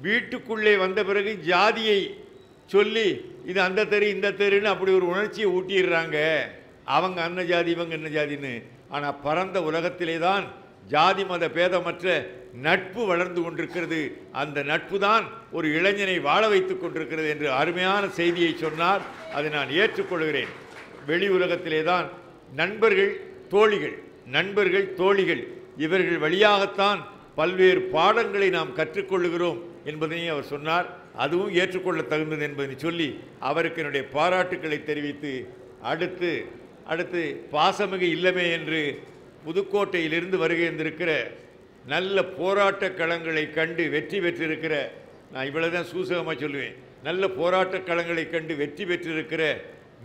வீட்டுக்குள்ளே வந்த பிறகு ஜாதியை சொல்லி இது அந்த தெரு இந்த தெருன்னு அப்படி ஒரு உணர்ச்சியை ஊட்டிடுறாங்க. அவங்க அன்ன ஜாதி இவங்க என்ன ஜாதின்னு. ஆனால் பரந்த உலகத்திலே தான் ஜாதி மத பேதமற்ற நட்பு வளர்ந்து கொண்டிருக்கிறது. அந்த நட்பு தான் ஒரு இளைஞனை வாழ வைத்துக் கொண்டிருக்கிறது என்று அருமையான செய்தியை சொன்னார். அதை நான் ஏற்றுக்கொள்கிறேன். வெளி உலகத்திலே தான் நண்பர்கள் தோழிகள், நண்பர்கள் தோழிகள், இவர்கள் வழியாகத்தான் பல்வேறு பாடங்களை நாம் கற்றுக்கொள்ளுகிறோம் என்பதையும் அவர் சொன்னார். அதுவும் ஏற்றுக்கொள்ள தகுந்தது என்பதை சொல்லி அவருக்கு என்னுடைய பாராட்டுக்களை தெரிவித்து அடுத்து பாசமிகு இல்லமே என்று புதுக்கோட்டையிலிருந்து வருகை இருந்திருக்கிற நல்ல போராட்ட களங்களை கண்டு வெற்றி பெற்றிருக்கிற, நான் இவ்வளவுதான் சூசகமாக சொல்லுவேன், நல்ல போராட்ட களங்களை கண்டு வெற்றி பெற்றிருக்கிற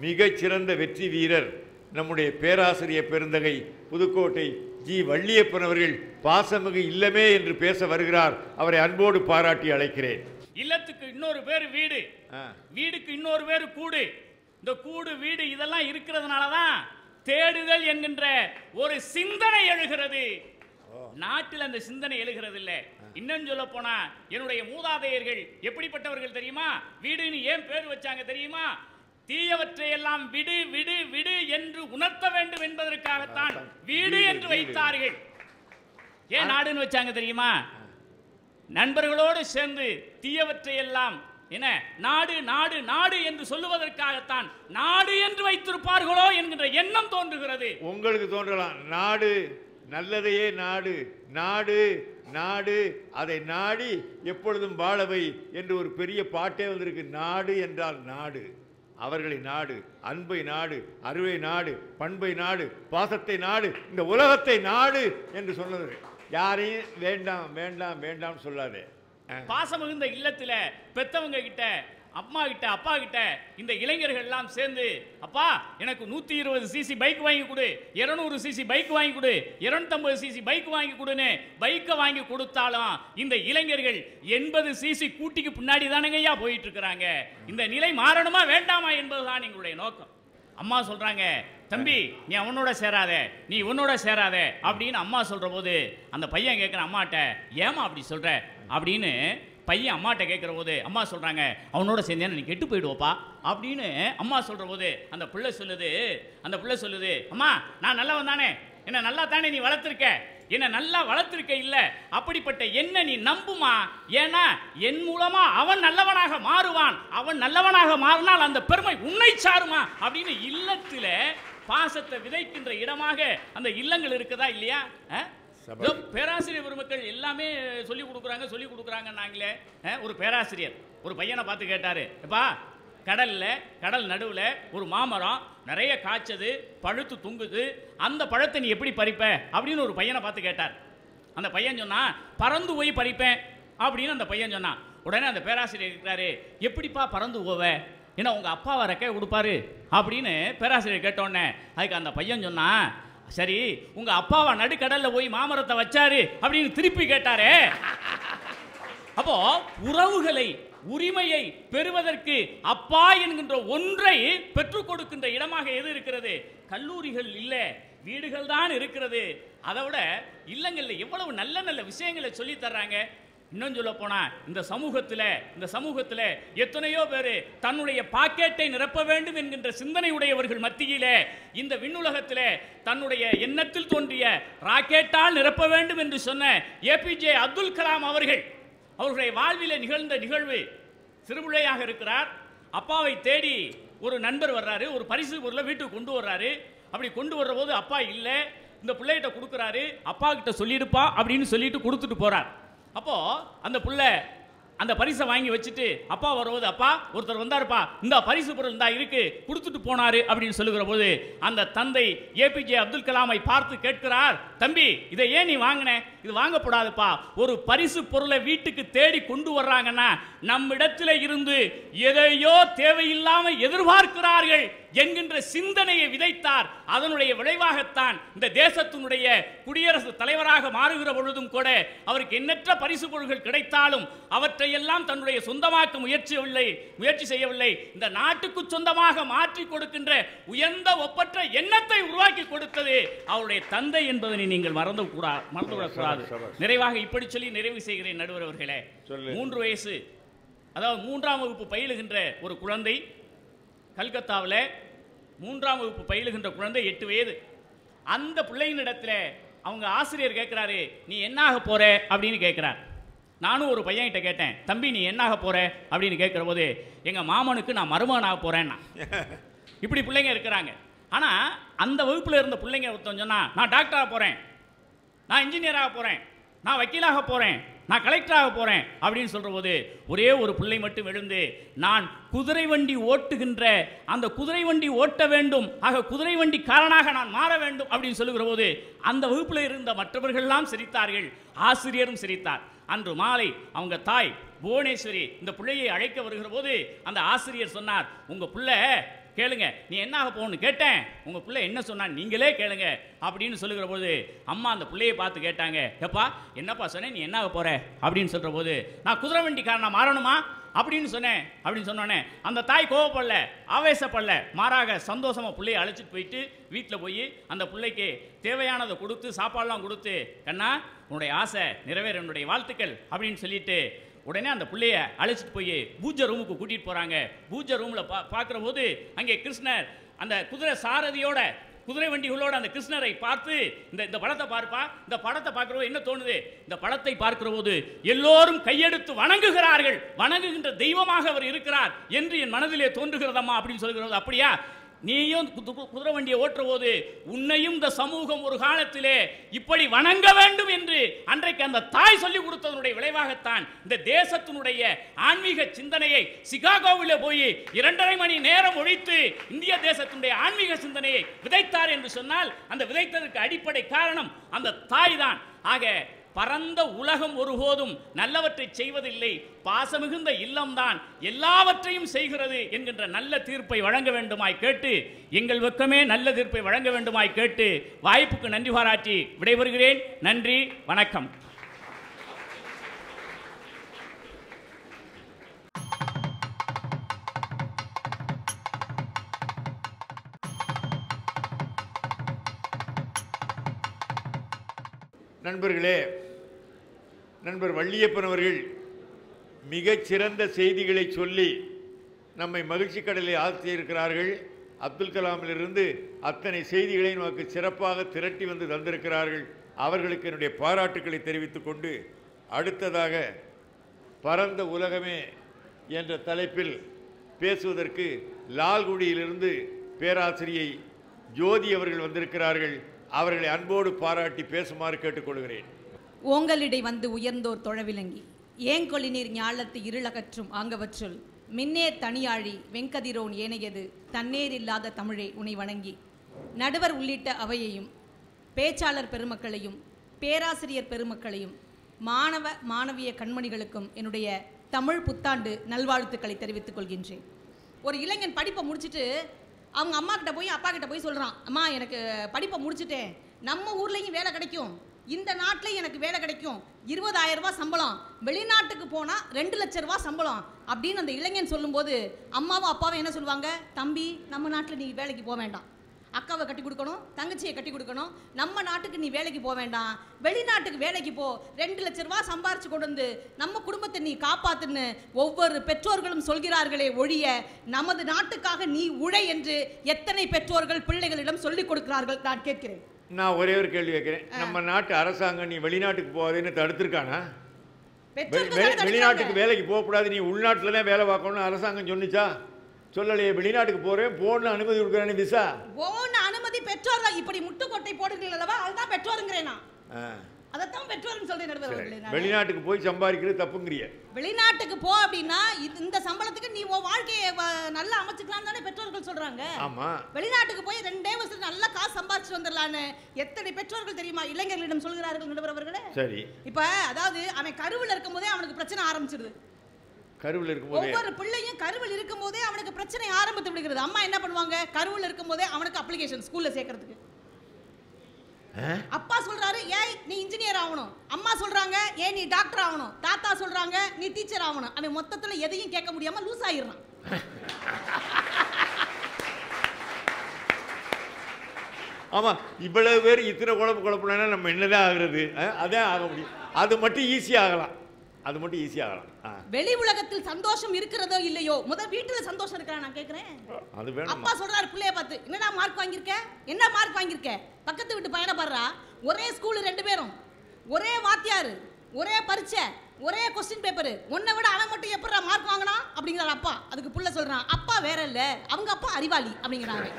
மிகச்சிறந்த வெற்றி வீரர் நம்முடைய பேராசிரியர் பெருந்தகை புதுக்கோட்டை ஜி வள்ளியப்பன் அவர்கள் பாசமிகு இல்லமே என்று பேச வருகிறார். அவரை அன்போடு பாராட்டி அழைக்கிறேன். இல்லத்துக்கு இன்னொரு பேர் வீடு, வீடுக்கு இன்னொரு பேர் கூடு. இந்த கூடு வீடு இதெல்லாம் இருக்கிறதுனால தான் தேடுதல் என்கின்ற ஒரு சிந்தனை எழுகிறது. நாட்டில் அந்த சிந்தனை எழுகிறது இல்லை. இன்னும் சொல்ல போனா என்னுடைய மூதாதையர்கள் எப்படிப்பட்டவர்கள் தெரியுமா? வீடுன்னு ஏன் பேர் வச்சாங்க தெரியுமா? தீயவற்றை எல்லாம் விடு விடு விடு என்று உணர்த்த வேண்டும் என்பதற்காகத்தான் வீடு என்று வைத்தார்கள். ஏன் நாடுன்னு வச்சாங்க தெரியுமா? நண்பர்களோடு சேர்ந்து தீயவற்றை எல்லாம் என்ன நாடு நாடு நாடு என்று சொல்லுவதற்காகத்தான் நாடு என்று வைத்திருப்பார்களோ என்கின்ற எண்ணம் தோன்றுகிறது. உங்களுக்கு தோன்றலாம், நாடு நல்லதையே நாடு நாடு நாடு அதை நாடி எப்பொழுதும் வாழவை என்று ஒரு பெரிய பாட்டே வந்திருக்கு. நாடு என்றால் நாடு, அவர்களை நாடு, அன்பை நாடு, அறிவை நாடு, பண்பை நாடு, பாசத்தை நாடு, இந்த உலகத்தை நாடு என்று சொன்னது. யாரையும் வேண்டாம் வேண்டாம் வேண்டாம் சொல்லாதே. பாசம் மிகுந்த இல்லத்துல பெத்தவங்க கிட்ட, அம்மா கிட்ட, அப்பா கிட்ட இந்த இளைஞர்கள் எல்லாம் சேர்ந்து, அப்பா எனக்கு 120 சிசி பைக் வாங்கி கொடு, 200 சிசி பைக் வாங்கி கொடு, 250 சிசி பைக் வாங்கி கொடுன்னு பைக்கை வாங்கி கொடுத்தாலும் இந்த இளைஞர்கள் 80 சிசி கூட்டிக்கு பின்னாடி தானங்கய்யா போயிட்டு இருக்கிறாங்க. இந்த நிலை மாறணுமா வேண்டாமா என்பதுதான் எங்களுடைய நோக்கம். அம்மா சொல்றாங்க, தம்பி நீ அவனோட சேராத, நீ இவனோட சேராத அப்படின்னு அம்மா சொல்ற போது அந்த பையன் கேட்குற அம்மாட்ட, ஏமா அப்படி சொல்ற அப்படின்னு பையன் அம்மாட்ட கேட்குற போது அம்மா சொல்றாங்க, அவனோட சேர்ந்தேன்னு நீ கெட்டு போயிடுவோப்பா அப்படின்னு அம்மா சொல்ற போது அந்த பிள்ளை சொல்லுது, அம்மா நான் நல்லவன் தானே, என்ன நல்லா தானே நீ வளர்த்துருக்க, என்ன நல்லா வளர்த்திருக்க இல்ல, அப்படிப்பட்ட என்ன நீ நம்புமா, ஏன்னா என் மூலமா அவன் நல்லவனாக மாறுவான், அவன் நல்லவனாக மாறினால் அந்த பெருமை உன்னை சாருமா அப்படின்னு இல்லத்துல பாசத்தை விதைக்கின்ற இடமாக அந்த இல்லங்கள் இருக்குதா இல்லையா? பேராசிரியர் பெருமக்கள் எல்லாமே சொல்லி கொடுக்குறாங்க நாங்களே. ஒரு பேராசிரியர் ஒரு பையனை பார்த்து கேட்டாரு, எப்பா கடல் நடுவில் ஒரு மாமரம் நிறைய காய்ச்சது, பழுத்து துங்குது, அந்த பழத்தை நீ எப்படி பறிப்ப அப்படின்னு ஒரு பையனை பார்த்து கேட்டார். அந்த பையன் சொன்னா, பறந்து போய் பறிப்பேன் அப்படின்னு அந்த பையன் சொன்னான். உடனே அந்த பேராசிரியர் இருக்கிறாரு, எப்படிப்பா பறந்து போவ, ஏன்னா உங்க அப்பாவை ரெக்கை கொடுப்பாரு அப்படின்னு பேராசிரியர் கேட்டோடனே அதுக்கு அந்த பையன் சொன்னா, சரி உங்க அப்பாவை நடுக்கடல்ல போய் மாமரத்தை வச்சாரு அப்படின்னு திருப்பி கேட்டாரு. அப்போ உறவுகளை உரிமையை பெறுவதற்கு அப்பா என்கின்ற ஒன்றை பெற்றுக் கொடுக்கின்ற இடமாக எது இருக்கிறது? கல்லூரிகள் இல்லை, வீடுகள் தான் இருக்கிறது. அதை விட இல்லங்கள்ல எவ்வளவு நல்ல நல்ல விஷயங்களை சொல்லி தர்றாங்க. இன்னும் சொல்ல போனா இந்த சமூகத்தில் எத்தனையோ பேர் தன்னுடைய பாக்கெட்டை நிரப்ப வேண்டும் என்கின்ற சிந்தனை உடையவர்கள் மத்தியிலே இந்த விண்ணுலகத்திலே தன்னுடைய எண்ணத்தில் தோன்றிய ராக்கெட்டால் நிரப்ப வேண்டும் என்று சொன்ன ஏபிஜே அப்துல் கலாம் அவர்களுடைய வாழ்விலே நிகழ்ந்த நிகழ்வு. சிறுபிள்ளையாக இருக்கிறார், அப்பாவை தேடி ஒரு நண்பர் வர்றாரு, ஒரு பரிசு பொருளை வீட்டுக்கு கொண்டு வர்றாரு. அப்படி கொண்டு வர்ற போது அப்பா இல்லை, இந்த பிள்ளைகிட்ட கொடுக்குறாரு. அப்பா கிட்ட சொல்லிடுப்பா அப்படின்னு சொல்லிட்டு கொடுத்துட்டு போறார். அப்போ அந்த பிள்ளை அந்த பரிசை வாங்கி வச்சுட்டு அப்பா வரும்போது, அப்பா ஒருத்தர் வந்தாருப்பா, இந்த பரிசு பொருள் இந்தா இருக்கு, கொடுத்துட்டு போனாரு அப்படின்னு சொல்லுகிற போது அந்த தந்தை ஏபிஜே அப்துல் கலாமை பார்த்து கேட்கிறார், தம்பி இதை ஏன் நீ வாங்கின? இது வாங்கப்படாதுப்பா. ஒரு பரிசு பொருளை வீட்டுக்கு தேடி கொண்டு வர்றாங்கன்னா நம்மிடத்தில் இருந்து எதையோ தேவையில்லாம எதிர்பார்க்கிறார்கள் என்கின்ற சிந்தனையை விதைத்தார். அதனுடைய விளைவாகத்தான் இந்த தேசத்தினுடைய குடியரசுத் தலைவராக மாறுகிற பொழுதும் கூட அவருக்கு எண்ணற்ற பரிசு பொருட்கள் கிடைத்தாலும் அவற்றையெல்லாம் தன்னுடைய சொந்தமாக்க முயற்சி செய்யவில்லை. இந்த நாட்டுக்கு சொந்தமாக மாற்றி கொடுக்கின்ற உயர்ந்த ஒப்பற்ற எண்ணத்தை உருவாக்கி கொடுத்தது அவருடைய தந்தை என்பதனை நீங்கள் மறந்துவிடக்கூடாது. நிறைவாக இப்படி சொல்லி நிறைவு செய்கிறேன் நடுவர் அவர்களே. 3 வயசு, அதாவது 3ஆம் வகுப்பு பயிலுகின்ற ஒரு குழந்தை, கல்கத்தாவில் 3ஆம் வகுப்பு பயிலுகின்ற குழந்தை 8 வயது. அந்த பிள்ளையினிடத்தில் அவங்க ஆசிரியர் கேட்கிறாரு, நீ என்னாக போற அப்படின்னு கேட்கிறார். நானும் ஒரு பையன்கிட்ட கேட்டேன், தம்பி நீ என்னாக போற அப்படின்னு கேட்கிற போது, எங்க மாமனுக்கு நான் மருமகனாக போறேன்னா. இப்படி பிள்ளைங்க இருக்கிறாங்க. ஆனா அந்த வகுப்புல இருந்த பிள்ளைங்க ஒருத்தன் சொன்னா, நான் டாக்டராக போறேன், நான் இன்ஜினியராக போறேன், நான் வக்கீலாக போறேன், நான் கலெக்டராக போறேன் அப்படின்னு சொல்ற போது ஒரே ஒரு பிள்ளை மட்டும் எழுந்து, நான் குதிரை வண்டி ஓட்டுகின்ற அந்த குதிரை வண்டி ஓட்ட வேண்டும், ஆக குதிரை வண்டிக்காரனாக நான் மாற வேண்டும் அப்படின்னு சொல்லுகிற போது அந்த வகுப்பில் இருந்த மற்றவர்கள்லாம் சிரித்தார்கள், ஆசிரியரும் சிரித்தார். அன்று மாலை அவங்க தாய் புவனேஸ்வரி இந்த பிள்ளையை அழைக்க வருகிற போது அந்த ஆசிரியர் சொன்னார், உங்க பிள்ளை கேளுங்க, நீ என்னாக போகணும்னு கேட்டேன், உங்க பிள்ளை என்ன சொன்னா நீங்களே கேளுங்க அப்படின்னு சொல்லுகிற போது அம்மா அந்த பிள்ளையை பார்த்து கேட்டாங்க, எப்பா என்னப்பா சொன்னேன், நீ என்னாக போற அப்படின்னு சொல்ற போது, நான் குதிரை வண்டிக்காரனா மாறணுமா அப்படின்னு சொன்னேன் அப்படின்னு சொன்னோன்னே அந்த தாய் கோவப்படல, ஆவேசப்படல, மாறாக சந்தோஷமா பிள்ளையை அழைச்சிட்டு போயிட்டு வீட்டில் போய் அந்த பிள்ளைக்கு தேவையானதை கொடுத்து சாப்பாடுலாம் கொடுத்து, கண்ணா உன்னுடைய ஆசை நிறைவேற என்னுடைய வாழ்த்துக்கள் அப்படின்னு சொல்லிட்டு உடனே அந்த பிள்ளைய அழைச்சிட்டு போய் பூஜை ரூமுக்கு கூட்டிட்டு போறாங்க. பூஜை ரூம்ல பார்க்கிற போது அங்கே கிருஷ்ணர் அந்த குதிரை சாரதியோட குதிரை வண்டிகளோட அந்த கிருஷ்ணரை பார்த்து, இந்த படத்தை பார்ப்பா, இந்த படத்தை பார்க்கிறபோது என்ன தோணுது, இந்த படத்தை பார்க்கிற போது எல்லோரும் கையெடுத்து வணங்குகிறார்கள், வணங்குகின்ற தெய்வமாக அவர் இருக்கிறார் என்று என் மனதிலே தோன்றுகிறதம்மா அப்படின்னு சொல்கிறது. அப்படியா, நீயும் குதிரை வண்டியை ஓட்டுற போது உன்னையும் இந்த சமூகம் ஒரு காலத்திலே இப்படி வணங்க வேண்டும் என்று அன்றைக்கு அந்த தாய் சொல்லிக் கொடுத்ததனுடைய விளைவாகத்தான் இந்த தேசத்தினுடைய ஆன்மீக சிந்தனையை சிகாகோவில் போய் 2.5 மணி நேரம் ஒழித்து இந்திய தேசத்தினுடைய ஆன்மீக சிந்தனையை விதைத்தார் என்று சொன்னால் அந்த விதைத்ததற்கு அடிப்படை காரணம் அந்த தாய் தான். ஆக பரந்த உலகம் ஒருபோதும் நல்லவற்றை செய்வதில்லை, பாசமிகுந்த இல்லம்தான் எல்லாவற்றையும் செய்கிறது என்கின்ற நல்ல தீர்ப்பை வழங்க வேண்டுமாய் கேட்டு, எங்கள் பக்கமே நல்ல தீர்ப்பை வழங்க வேண்டுமாய் கேட்டு வாய்ப்புக்கு நன்றி பாராட்டி விடைபெறுகிறேன். நன்றி, வணக்கம். நண்பர்களே, நண்பர் வள்ளியப்பன் அவர்கள் மிகச்சிறந்த செய்திகளை சொல்லி நம்மை மகிழ்ச்சி கடலில் ஆழ்த்தியிருக்கிறார்கள். அப்துல் கலாமிலிருந்து அத்தனை செய்திகளை நமக்கு சிறப்பாக திரட்டி வந்து தந்திருக்கிறார்கள். அவர்களுக்கு என்னுடைய பாராட்டுக்களை தெரிவித்துக் கொண்டு, அடுத்ததாக பரந்த உலகமே என்ற தலைப்பில் பேசுவதற்கு லால்குடியிலிருந்து பேராசிரியை ஜோதி அவர்கள் வந்திருக்கிறார்கள். அவர்களை அன்போடு பாராட்டி பேசுமாறு கேட்டுக்கொள்கிறேன். ஓங்கலிடை வந்து உயர்ந்தோர் தொழவிலங்கி ஏங்கொழிநீர் ஞாலத்து இருளகற்றும் ஆங்கவற்றுள் மின்னே தனியாழி வெங்கதிரோன் ஏனையது தன்னேர் இல்லாத தமிழே உனை வணங்கி நடுவர் உள்ளிட்ட அவையையும் பேச்சாளர் பெருமக்களையும் பேராசிரியர் பெருமக்களையும் மாணவ மாணவிய கண்மணிகளுக்கும் என்னுடைய தமிழ் புத்தாண்டு நல்வாழ்த்துக்களை தெரிவித்துக் கொள்கின்றேன். ஒரு இளைஞன் படிப்பை முடிச்சுட்டு அவங்க அம்மா கிட்ட போய் அப்பா கிட்ட போய் சொல்கிறான், அம்மா எனக்கு படிப்பை முடிச்சுட்டேன், நம்ம ஊர்லேயும் வேலை கிடைக்கும், இந்த நாட்டில் எனக்கு வேலை கிடைக்கும், 20,000 ரூபாய் சம்பளம், வெளிநாட்டுக்கு போனால் 2 லட்சம் ரூபாய் சம்பளம் அப்படின்னு அந்த இளைஞன் சொல்லும்போது அம்மாவும் அப்பாவும் என்ன சொல்லுவாங்க? தம்பி, நம்ம நாட்டில் நீ வேலைக்கு போக வேண்டாம், அக்காவை கட்டி கொடுக்கணும், தங்கச்சியை கட்டி கொடுக்கணும், நம்ம நாட்டுக்கு நீ வேலைக்கு போக வேண்டாம், வெளிநாட்டுக்கு வேலைக்கு போ, 2 லட்சம் ரூபாய் சம்பாரிச்சு கொண்டு வந்து நம்ம குடும்பத்தை நீ காப்பாத்துன்னு ஒவ்வொரு பெற்றோர்களும் சொல்கிறார்களே ஒழிய நமது நாட்டுக்காக நீ உழை என்று எத்தனை பெற்றோர்கள் பிள்ளைகளிடம் சொல்லிக் கொடுக்கிறார்கள்? நான் கேட்கிறேன். நான் ஒரே ஒரு கேள்வி கேட்கிறேன். நம்ம நாட்டு அரசாங்கம் நீ வெளிநாட்டுக்கு போகாதேன்னு தடுத்திருக்கானா? வெளிநாட்டுக்கு வேலைக்கு போகக்கூடாது, நீ உள்நாட்டில் தான் வேலை பார்க்கணும்னு அரசாங்கம் சொன்னிச்சா? சொல்லலையே. வெளிநாட்டுக்கு போறேன், போன்னு அனுமதி கொடுக்குறேன்னு விசா போன்னு அனுமதி பெற்றோர்கள் இப்படி முட்டுக்கொட்டை போடுறீங்க அல்லவா, அதுதான் பெற்றோருங்கிறேன் நான். அதைத்தான் பெற்றோர்னு சொல்றேன். வெளிநாட்டுக்கு போய் சம்பாதிக்கிறது தப்புங்கிறிய. வெளிநாட்டுக்கு போ அப்படின்னா இந்த சம்பளத்துக்கு நீ உன் வாழ்க்கையை நல்லா அமைச்சுக்கலாம் தானே பெற்றோர்கள் சொல்றாங்க. ஆமா, வெளிநாட்டுக்கு போய் 2 வருஷத்துக்கு நல்லா காசு சம்பாதிச்சு வந்துடலான்னு எத்தனை பெற்றோர்கள் தெரியுமா இளைஞர்களிடம் சொல்கிறார்கள் நடுவர் அவர்களே. சரி, இப்ப அதாவது அவன் கருவில் இருக்கும் போதே அவனுக்கு பிரச்சனை ஆரம்பிச்சிருது. கருவில் இருக்கும்போது ஒவ்வொரு பிள்ளையும் கருவில் இருக்கும் போதே அவனுக்கு பிரச்சனை ஆரம்பித்து விடுகிறது. அம்மா என்ன பண்ணுவாங்க? கருவில் இருக்கும் போதே அவனுக்கு அப்ளிகேஷன் ஸ்கூல்ல சேர்க்கறதுக்கு. அப்பா சொல்றாரு, ஏய் நீ இன்ஜினியர் ஆகணும், அம்மா சொல்றாங்க ஏன் நீ டாக்டர் ஆகணும், தாத்தா சொல்றாங்க நீ டீச்சர் ஆகணும். அவன் மொத்தத்துல எதையும் கேட்க முடியாம லூஸ் ஆயிடுறான். ஆமா, இவ்வளவு பேர் இத்தனை குழப்பம்னா நம்ம என்னதான் ஆகுறது? அதான் ஆக முடியும். அது மட்டும் ஈஸியா ஆகலாம், அது மட்டும் ஈஸியா ஆகலாம். வெளி உலகத்தில் சந்தோஷம் இருக்கிறதோ இல்லையோ, முதல் வீட்டுல சந்தோஷம் இருக்கா? நான் கேக்குறேன். அது வேணும். அப்பா சொல்றாரு பிள்ளைய பார்த்து, என்னடா மார்க் வாங்கியிருக்க, என்ன மார்க் வாங்கியிருக்க? பக்கத்து வீட்டு பையனை பாடுறா, ஒரே ஸ்கூல் 2 பேரும், ஒரே வாத்தியாரு, ஒரே பரீட்சை, ஒரே கொஸ்டின் பேப்பர், உன்னை விட அவன் மட்டும் எப்படா மார்க் வாங்கினா அப்படிங்கிறார் அப்பா. அதுக்கு புள்ள சொல்றான், அப்பா வேற இல்ல, அவங்க அப்பா அறிவாளி அப்படிங்கிறாங்க.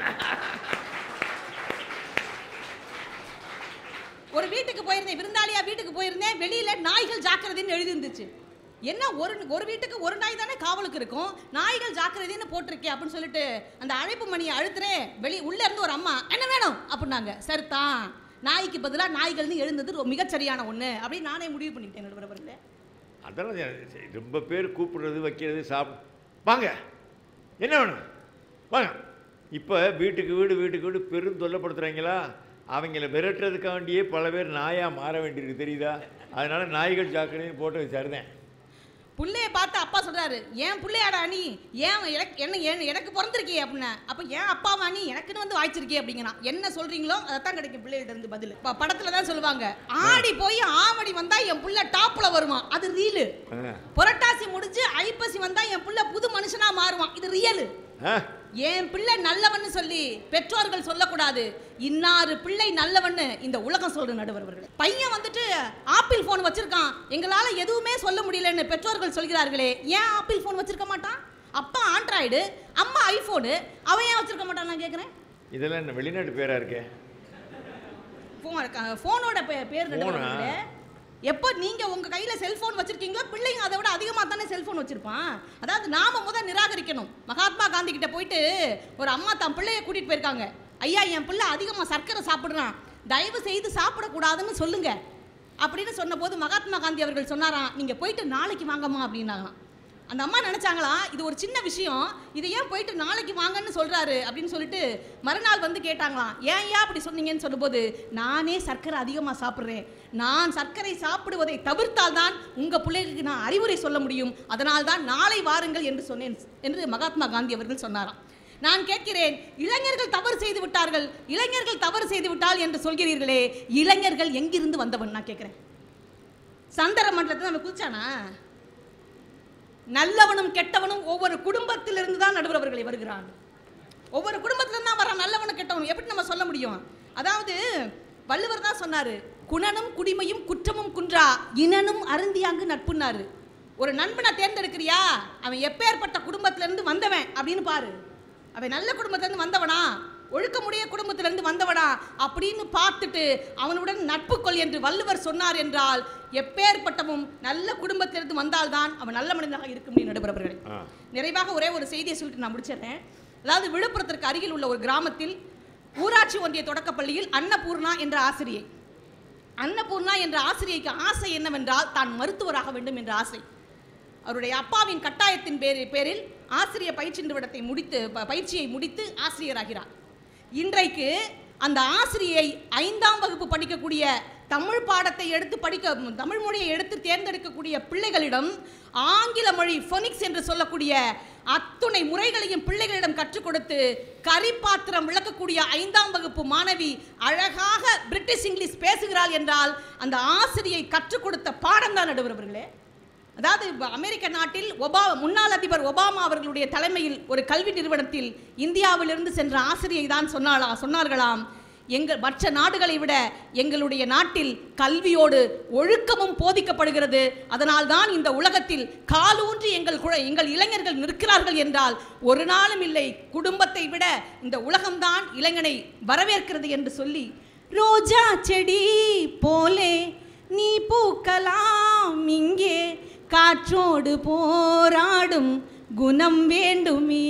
ஒரு வீட்டுக்கு போயிருந்தேன், விருந்தாளியா வீட்டுக்கு போயிருந்தேன், வெளியில நாய்கள் ஜாக்கிரதைன்னு எழுதி இருந்துச்சு. என்ன ஒரு வீட்டுக்கு ஒரு நாய் தானே காவலுக்கு இருக்கும், நாய்கள் ஜாக்கிரதைன்னு போட்டிருக்கே அப்படின்னு சொல்லிட்டு அந்த அழைப்பு மணியை அழுத்துறேன். உள்ள இருந்து ஒரு அம்மா, என்ன வேணும் அப்படின்னாங்க. சரிதான், நாய்க்கு பதிலாக நாய்கள்னு எழுந்தது மிகச்சரியான ஒன்று அப்படின்னு நானே முடிவு பண்ணிட்டேன். நடுவர்களே, அதெல்லாம் ரொம்ப பேர் கூப்பிடுறது வைக்கிறது வாங்க என்ன வேணும் வாங்க. இப்போ வீட்டுக்கு வீடு பெரும் தொல்லப்படுத்துகிறாங்களா? அவங்கள விரட்டுறதுக்காண்டியே பல பேர் நாயாக மாற வேண்டியிருக்கு, தெரியுதா? அதனால நாய்கள் ஜாக்கிரதைன்னு போட்டு வச்சிருந்தேன். புள்ளைய பார்த்து அப்பா சொல்றாரு, ஏன் புள்ளையாடா நீ, ஏன் எனக்கு பிறந்திருக்கியே அப்படின்னா, அப்ப ஏன் அப்பாவா நீ எனக்குன்னு வந்து வாய்ச்சிருக்கே அப்படிங்கிறான். என்ன சொல்றீங்களோ அதைத்தான் கிடைக்கும் பிள்ளைகிட்ட இருந்து பதில். படத்துல தான் சொல்லுவாங்க, ஆடி போய் ஆவடி வந்தா என் புள்ள டாப்ல வருவான், அது ரீலு. புரட்டாசி முடிஞ்சு ஐப்பசி வந்தா என் புள்ள புது மனுஷனா மாறுவான், இது ரியலு. என் பிள்ளை நல்லவன்னு சொல்லி பெற்றோர்கள் சொல்லக்கூடாது, இன்னாரு பிள்ளை நல்லவன்னு இந்த உலகம் சொல்ற நடுவர்கள். பையன் வந்துட்டு ஆப்பிள் போன் வச்சிருக்கான், எங்களால எதுவுமே சொல்ல முடியலன்னு பெற்றோர்கள் சொல்கிறார்களே, ஏன் ஆப்பிள் போன் வச்சிருக்க மாட்டான்? அப்பா ஆண்ட்ராய்டு, அம்மா ஐபோனு, அவன் ஏன் வச்சிருக்க மாட்டான் நான் கேக்குறேன். இதெல்லாம் என்ன வெளிநாட்டு பேரா இருக்கே? போனோட பேர் நடுவர்களே. எப்போ நீங்க உங்க கையில செல்போன் வச்சிருக்கீங்களோ பிள்ளைங்க அதை விட அதிகமாக தானே செல்போன் வச்சிருப்பான். அதாவது நாம முதல் நிராகரிக்கணும். மகாத்மா காந்தி கிட்ட போயிட்டு ஒரு அம்மா தான் பிள்ளைய கூட்டிட்டு போயிருக்காங்க. ஐயா, என் பிள்ளை அதிகமாக சர்க்கரை சாப்பிடுறான், தயவு செய்து சாப்பிடக்கூடாதுன்னு சொல்லுங்க அப்படின்னு சொன்ன போது மகாத்மா காந்தி அவர்கள் சொன்னாராம், நீங்க போயிட்டு நாளைக்கு வாங்கம்மா அப்படின்னாங்களாம். அந்த அம்மா நினைச்சாங்களாம், இது ஒரு சின்ன விஷயம், இதை ஏன் போயிட்டு நாளைக்கு வாங்கன்னு சொல்றாரு அப்படின்னு சொல்லிட்டு மறுநாள் வந்து கேட்டாங்களாம், ஏன் அப்படி சொன்னீங்கன்னு சொல்லும்போது, நானே சர்க்கரை அதிகமாக சாப்பிட்றேன், நான் சர்க்கரை சாப்பிடுவதை தவிர்த்தால் தான் உங்க பிள்ளைகளுக்கு நான் அறிவுரை சொல்ல முடியும், அதனால் தான் நாளை வாருங்கள் என்று சொன்னேன் என்று மகாத்மா காந்தி அவர்கள் சொன்னாராம். நான் கேட்கிறேன், இளைஞர்கள் தவறு செய்து விட்டார்கள், இளைஞர்கள் தவறு செய்து விட்டால் என்று சொல்கிறீர்களே, இளைஞர்கள் எங்கிருந்து வந்தவன் நான் கேட்கிறேன். சந்திர மண்டலத்தில் நம்ம குதிச்சானா? நல்லவனும் கெட்டவனும் ஒவ்வொரு குடும்பத்திலிருந்து தான் நடுவர்களை வருகிறான். ஒவ்வொரு குடும்பத்திலிருந்து தான் வர நல்லவனும் கெட்டவனும் எப்படி நம்ம சொல்ல முடியும்? அதாவது வள்ளுவர் தான் சொன்னாரு, குணனும் குடிமையும் குற்றமும் குன்றா இனனும் அருந்தியாங்கு நட்புன்னாரு. ஒரு நண்பனை தேர்ந்தெடுக்கிறியா, அவன் எப்பேற்பட்ட குடும்பத்திலிருந்து வந்தவன் அப்படின்னு பாரு. அவன் நல்ல குடும்பத்திலிருந்து வந்தவனா, ஒழுக்கமுடைய குடும்பத்திலிருந்து வந்தவனா அப்படின்னு பார்த்துட்டு அவனுடன் நட்பு கொள் என்று வள்ளுவர் சொன்னார் என்றால், எப்பேற்பட்டவும் நல்ல குடும்பத்திலிருந்து வந்தால்தான் அவன் நல்ல மனிதனாக இருக்க முடியும். நடுவர்களே, நிறைவாக ஒரே ஒரு செய்தியை சொல்லிட்டு நான் முடிச்சிடறேன். அதாவது விழுப்புரத்திற்கு அருகில் உள்ள ஒரு கிராமத்தில் ஊராட்சி ஒன்றிய தொடக்கப்பள்ளியில் அன்னபூர்ணா என்ற ஆசிரியை, அன்னபூர்ணா என்ற ஆசிரியைக்கு ஆசை என்னவென்றால் தான் மருத்துவராக வேண்டும் என்ற ஆசை. அவருடைய அப்பாவின் கட்டாயத்தின் பேரில் ஆசிரியர் பயிற்சியை முடித்து ஆசிரியராகிறார். இன்றைக்கு அந்த ஆசிரியை 5ஆம் வகுப்பு படிக்கக்கூடிய தமிழ் பாடத்தை எடுத்து படிக்க, தமிழ் மொழியை எடுத்து தேர்ந்தெடுக்கக்கூடிய பிள்ளைகளிடம் ஆங்கில மொழி ஃபோனிக்ஸ் என்று சொல்லக்கூடிய அத்துணை முறைகளையும் பிள்ளைகளிடம் கற்றுக் கொடுத்து கரிபாத்திரம் விளக்கக்கூடிய 5ஆம் வகுப்பு மாணவி அழகாக பிரிட்டிஷ் இங்கிலீஷ் பேசுகிறாள் என்றால் அந்த ஆசிரியை கற்றுக் கொடுத்த பாடம் தான் நடுவர் அவர்களே. அதாவது அமெரிக்க நாட்டில் முன்னாள் அதிபர் ஒபாமா அவர்களுடைய தலைமையில் ஒரு கல்வி நிறுவனத்தில் இந்தியாவிலிருந்து சென்ற ஆசிரியை தான் சொன்னார்களாம், மற்ற நாடுகளை விட எங்களுடைய நாட்டில் கல்வியோடு ஒழுக்கமும் போதிக்கப்படுகிறது, அதனால் தான் இந்த உலகத்தில் காலூன்றி எங்கள் இளைஞர்கள் நிற்கிறார்கள் என்றால் ஒரு நாளும் இல்லை, குடும்பத்தை விட இந்த உலகம்தான் இளைஞனை வரவேற்கிறது என்று சொல்லி, ரோஜா செடி போலே நீ பூக்கலாம் இங்கே, காற்றோடு போராடும் குணம் வேண்டுமே,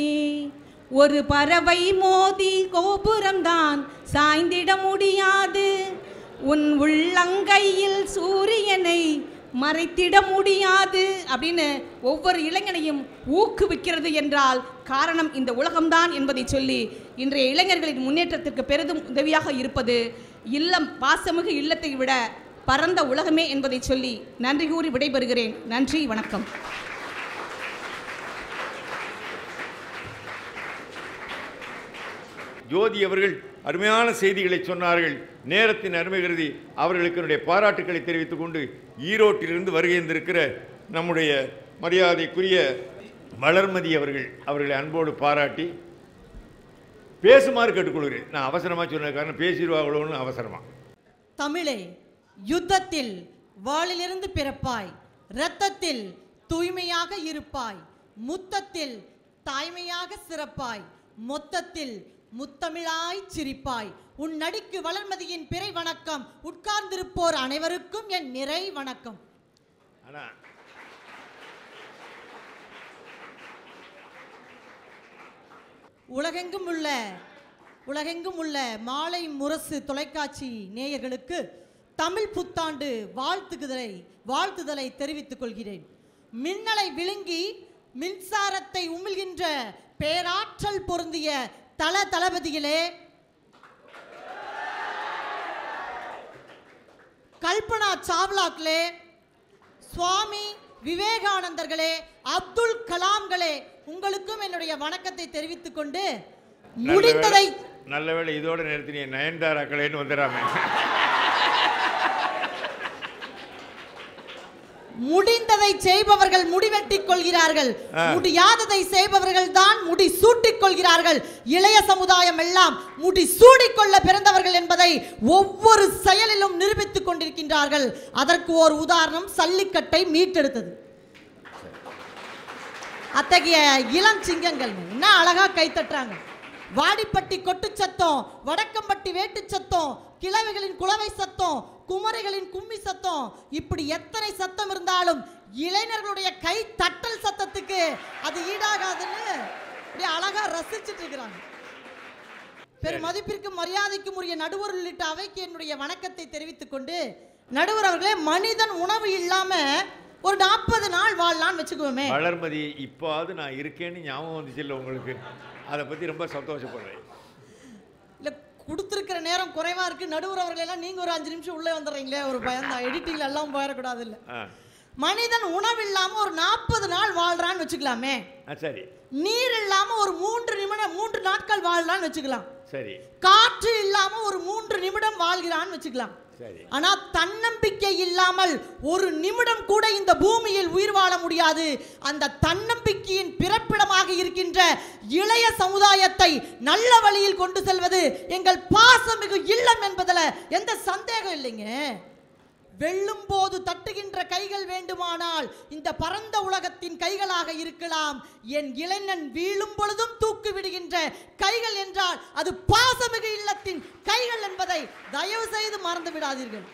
ஒரு பறவை மோதி கோபுரம்தான் சாய்ந்திட முடியாது, உன் உள்ளங்கையில் சூரியனை மறைத்திட முடியாது அப்படின்னு ஒவ்வொரு இளைஞனையும் ஊக்குவிக்கிறது என்றால் காரணம் இந்த உலகம்தான் என்பதை சொல்லி இன்றைய இளைஞர்களின் முன்னேற்றத்திற்கு பெரிதும் உதவியாக இருப்பது இல்லம், பாசமிகு இல்லத்தை விட பரந்த உலகமே என்பதை சொல்லி நன்றி கூறி விடைபெறுகிறேன். நன்றி, வணக்கம். ஜோதி அவர்கள் அருமையான செய்திகளை சொன்னார்கள். நேரத்தின் அருமை கருதி அவர்களுக்கு என்னுடைய பாராட்டுக்களை தெரிவித்துக் கொண்டு ஈரோட்டிலிருந்து வருகின்றிருக்கிற நம்முடைய மரியாதைக்குரிய வளர்மதி அவர்களை அன்போடு பாராட்டி பேசுமாறு கேட்டுக்கொள்கிறேன். நான் அவசரமாக சொன்ன காரணம் பேசிடுவாங்களோன்னு அவசரமா. தமிழே, யுத்தத்தில் வாளிலிருந்து பிறப்பாய், இரத்தத்தில் தூய்மையாக இருப்பாய், முத்தத்தில் தாய்மையாக சிறப்பாய், மொத்தத்தில் முத்தமிழாய் சிரிப்பாய். உன் நடிக்கு வளர்மதியின் பிறை வணக்கம். உட்கார்ந்திருப்போர் அனைவருக்கும் என் நிறை வணக்கம். உலகெங்கும் உள்ள மாலை முரசு தொலைக்காட்சி நேயர்களுக்கு தமிழ் புத்தாண்டு வாழ்த்துதலை தெரிவித்துக் கொள்கிறேன். மின்னலை விழுங்கி மின்சாரத்தை உமிழ்கின்ற பேராற்றல் பொருந்திய தளபதிகளே, கல்பனா சாவ்லாக்களே, சுவாமி விவேகானந்தர்களே, அப்துல் கலாம்களே, உங்களுக்கும் என்னுடைய வணக்கத்தை தெரிவித்துக் கொண்டு முடிந்ததை நல்லவேளை இதோட நிறுத்தினே நயன்தாராக்களேன்னு வந்துடாம. முடிந்ததை செய்பவர்கள் முடிவெட்டிக் கொள்கிறார்கள், முடியாததை செய்பவர்கள் தான் முடி சூட்டிக் கொள்கிறார்கள். இளைய சமுதாயம் எல்லாம் முடி சூடிக்கொள்ள பிறந்தவர்கள் என்பதை ஒவ்வொரு செயலிலும் நிரூபித்துக் கொண்டிருக்கின்றார்கள். அதற்கு ஒரு உதாரணம் சல்லிக்கட்டை மீட்டெடுத்தது. அத்தகைய இளம் சிங்கங்கள் என்ன அழகா கைத்தட்டுறாங்க. வாடிப்பட்டி கொட்டு சத்தம், வடக்கம்பட்டி வேட்டு சத்தம், கிழவிகளின் குளவை சத்தம், குமரிகளின் கும்மி சத்தம், இப்படி எத்தனை சத்தம் இருந்தாலும் இளைஞர்களுடைய கை தட்டல் சத்தத்துக்கு அது ஈடாகாதுன்னு அழகா ரசிச்சுட்டு இருக்கிறாங்க. பெருமதிப்பிற்கும் மரியாதைக்கும் உரிய நடுவர் உள்ளிட்ட அவைக்கு என்னுடைய வணக்கத்தை தெரிவித்துக் கொண்டு, நடுவர் அவர்களே, மனிதன் உணவு இல்லாம ஒரு 40 நாள் வாழலான்னு வச்சுக்குவோமே. வளர்மதி, இப்போது நான் இருக்கேன்னு ஞாபகம் வந்துச்சு இல்லை உங்களுக்கு? அதை பற்றி ரொம்ப சந்தோஷப்படுறேன். இல்லை, கொடுத்துருக்கிற நேரம் குறைவா இருக்கு. நடுவர் அவர்களெல்லாம் நீங்க ஒரு 5 நிமிஷம் உள்ளே வந்துடுறீங்களே, ஒரு பயம் தான். எடிட்டிங்ல எல்லாம் போயிடக்கூடாது. இல்லை, மனிதன் உணவு இல்லாம ஒரு 40 நாள் வாழ்றான்னு வச்சுக்கலாமே. சரி. நீர் இல்லாம ஒரு 3 நாட்கள் வாழ்றான்னு வச்சுக்கலாம். சரி. காற்று இல்லாம ஒரு 3 நிமிடம் வாழ்கிறான்னு வச்சுக்கலாம். ஆனா தன்னம்பிக்கை இல்லாமல் ஒரு நிமிடம் கூட இந்த பூமியில் உயிர் வாழ முடியாது. அந்த தன்னம்பிக்கையின் பிறப்பிடமாக இருக்கின்ற இளைய சமுதாயத்தை நல்ல வழியில் கொண்டு செல்வது எங்கள் பாசமிகு இல்லம் என்பதில் எந்த சந்தேகம் இல்லைங்க. வெல்லும் போது தட்டுகின்ற கைகள் வேண்டுமானால் இந்த பரந்த உலகத்தின் கைகளாக இருக்கலாம். என் இளைஞன் வீழும் பொழுதும் தூக்கி விடுகின்ற கைகள் என்றால் அது பாசமிகு இல்லத்தின் கைகள் என்பதை தயவு செய்து மறந்து விடாதீர்கள்.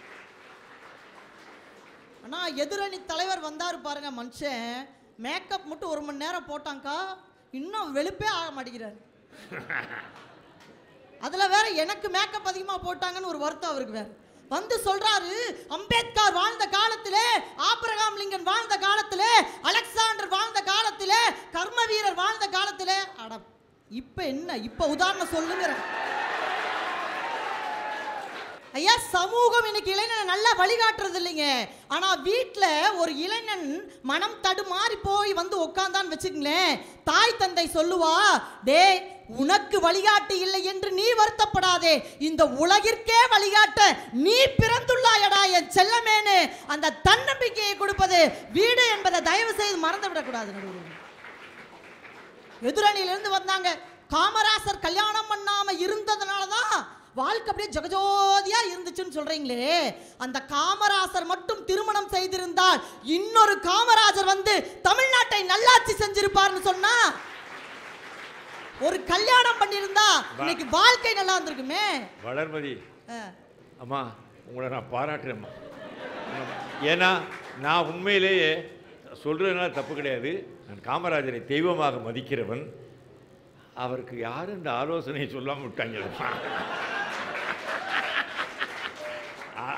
ஆனா எதிரணி தலைவர் வந்தாரு பாருங்க, மனுஷன் மேக்கப் மட்டும் 1 மணி நேரம் போட்டாங்கக்கா, இன்னும் வெளுப்பே ஆக மாட்டேங்கிறார். அதுல வேற எனக்கு மேக்கப் அதிகமா போட்டாங்கன்னு ஒரு வருத்தம் அவருக்கு வேற. வந்து சொல்றாரு, அம்பேத்கர் வாழ்ந்த காலத்திலே, ஆபிரகாம் லிங்கன் வாழ்ந்த காலத்திலே, அலெக்சாண்டர் வாழ்ந்த காலத்திலே, கர்ம வீரர் வாழ்ந்த காலத்திலே. அட இப்ப என்ன, இப்ப உதாரணம் சொல்லுங்க. ஐயா சமூகம் இன்னைக்கு இளைஞனை நல்லா வழிகாட்டுறது இல்லைங்க. ஆனா வீட்டுல ஒரு இளைஞன் மனம் தடுமாறி போய் வந்து உட்கார்ந்தான்னு வச்சுக்கங்களேன், தாய் தந்தை சொல்லுவா, டே உனக்கு வழிகாட்டு இல்லை என்று நீ வருத்தப்படாதே, இந்த உலகிற்கே வழிகாட்ட நீ பிறந்துள்ளாயடா என் செல்லமேனு அந்த தன்னம்பிக்கையை கொடுப்பது வீடு என்பதை தயவு செய்து மறந்து விடக்கூடாது. எதிரணியிலிருந்து வந்தாங்க, காமராசர் கல்யாணம் பண்ணாம இருந்ததுனாலதான் வாழ்க்கை அப்படியே ஜகஜோதியா இருந்துச்சுன்னு சொல்றீங்களே, அந்த காமராசர் மட்டும் திருமணம் செய்திருந்தால் இன்னொரு காமராஜர் வந்து தமிழ்நாட்டை நல்லாட்சி செஞ்சிருப்பார்னு சொன்னா, ஒரு கல்யாணம் பண்ணியிருந்தா இன்னைக்கு வாழ்க்கை நல்லா இருந்திருக்குமே. வளர்மதி அம்மா, உங்களை நான் பாராட்டுறேம்மா. ஏன்னா நான் உண்மையிலேயே சொல்றதுனால தப்பு கிடையாது. நான் காமராஜரை தெய்வமாக மதிக்கிறவன். அவருக்கு யாரும் இந்த ஆலோசனை சொல்லாமல் விட்டாங்க.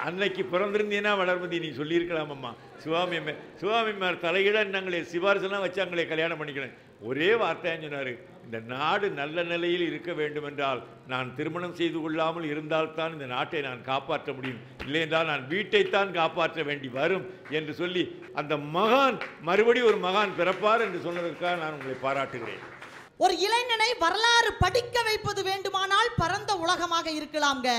அன்னைக்கு பிறந்திருந்தீங்கன்னா வளர்மதி நீ சொல்லியிருக்கலாமம்மா. சிவாமிமார் தலையிட நாங்களே சிபாரிசெல்லாம் வச்சாங்களே கல்யாணம் பண்ணிக்கிறேன். ஒரே வார்த்தைன்னு சொன்னார், இந்த நாடு நல்ல நிலையில் இருக்க வேண்டும் என்றால் நான் திருமணம் செய்து கொள்ளாமல் இருந்தால்தான் இந்த நாட்டை நான் காப்பாற்ற முடியும், இல்லை என்றால் நான் வீட்டைத்தான் காப்பாற்ற வேண்டி வரும் என்று சொல்லி அந்த மகான் மறுபடியும் ஒரு மகான் பிறப்பார் என்று சொன்னதற்காக நான் உங்களை பாராட்டுகிறேன். ஒரு இளைஞனை வரலாறு படிக்க வைப்பது வேண்டுமானால் பரந்த உலகமாக இருக்கலாம்ங்க,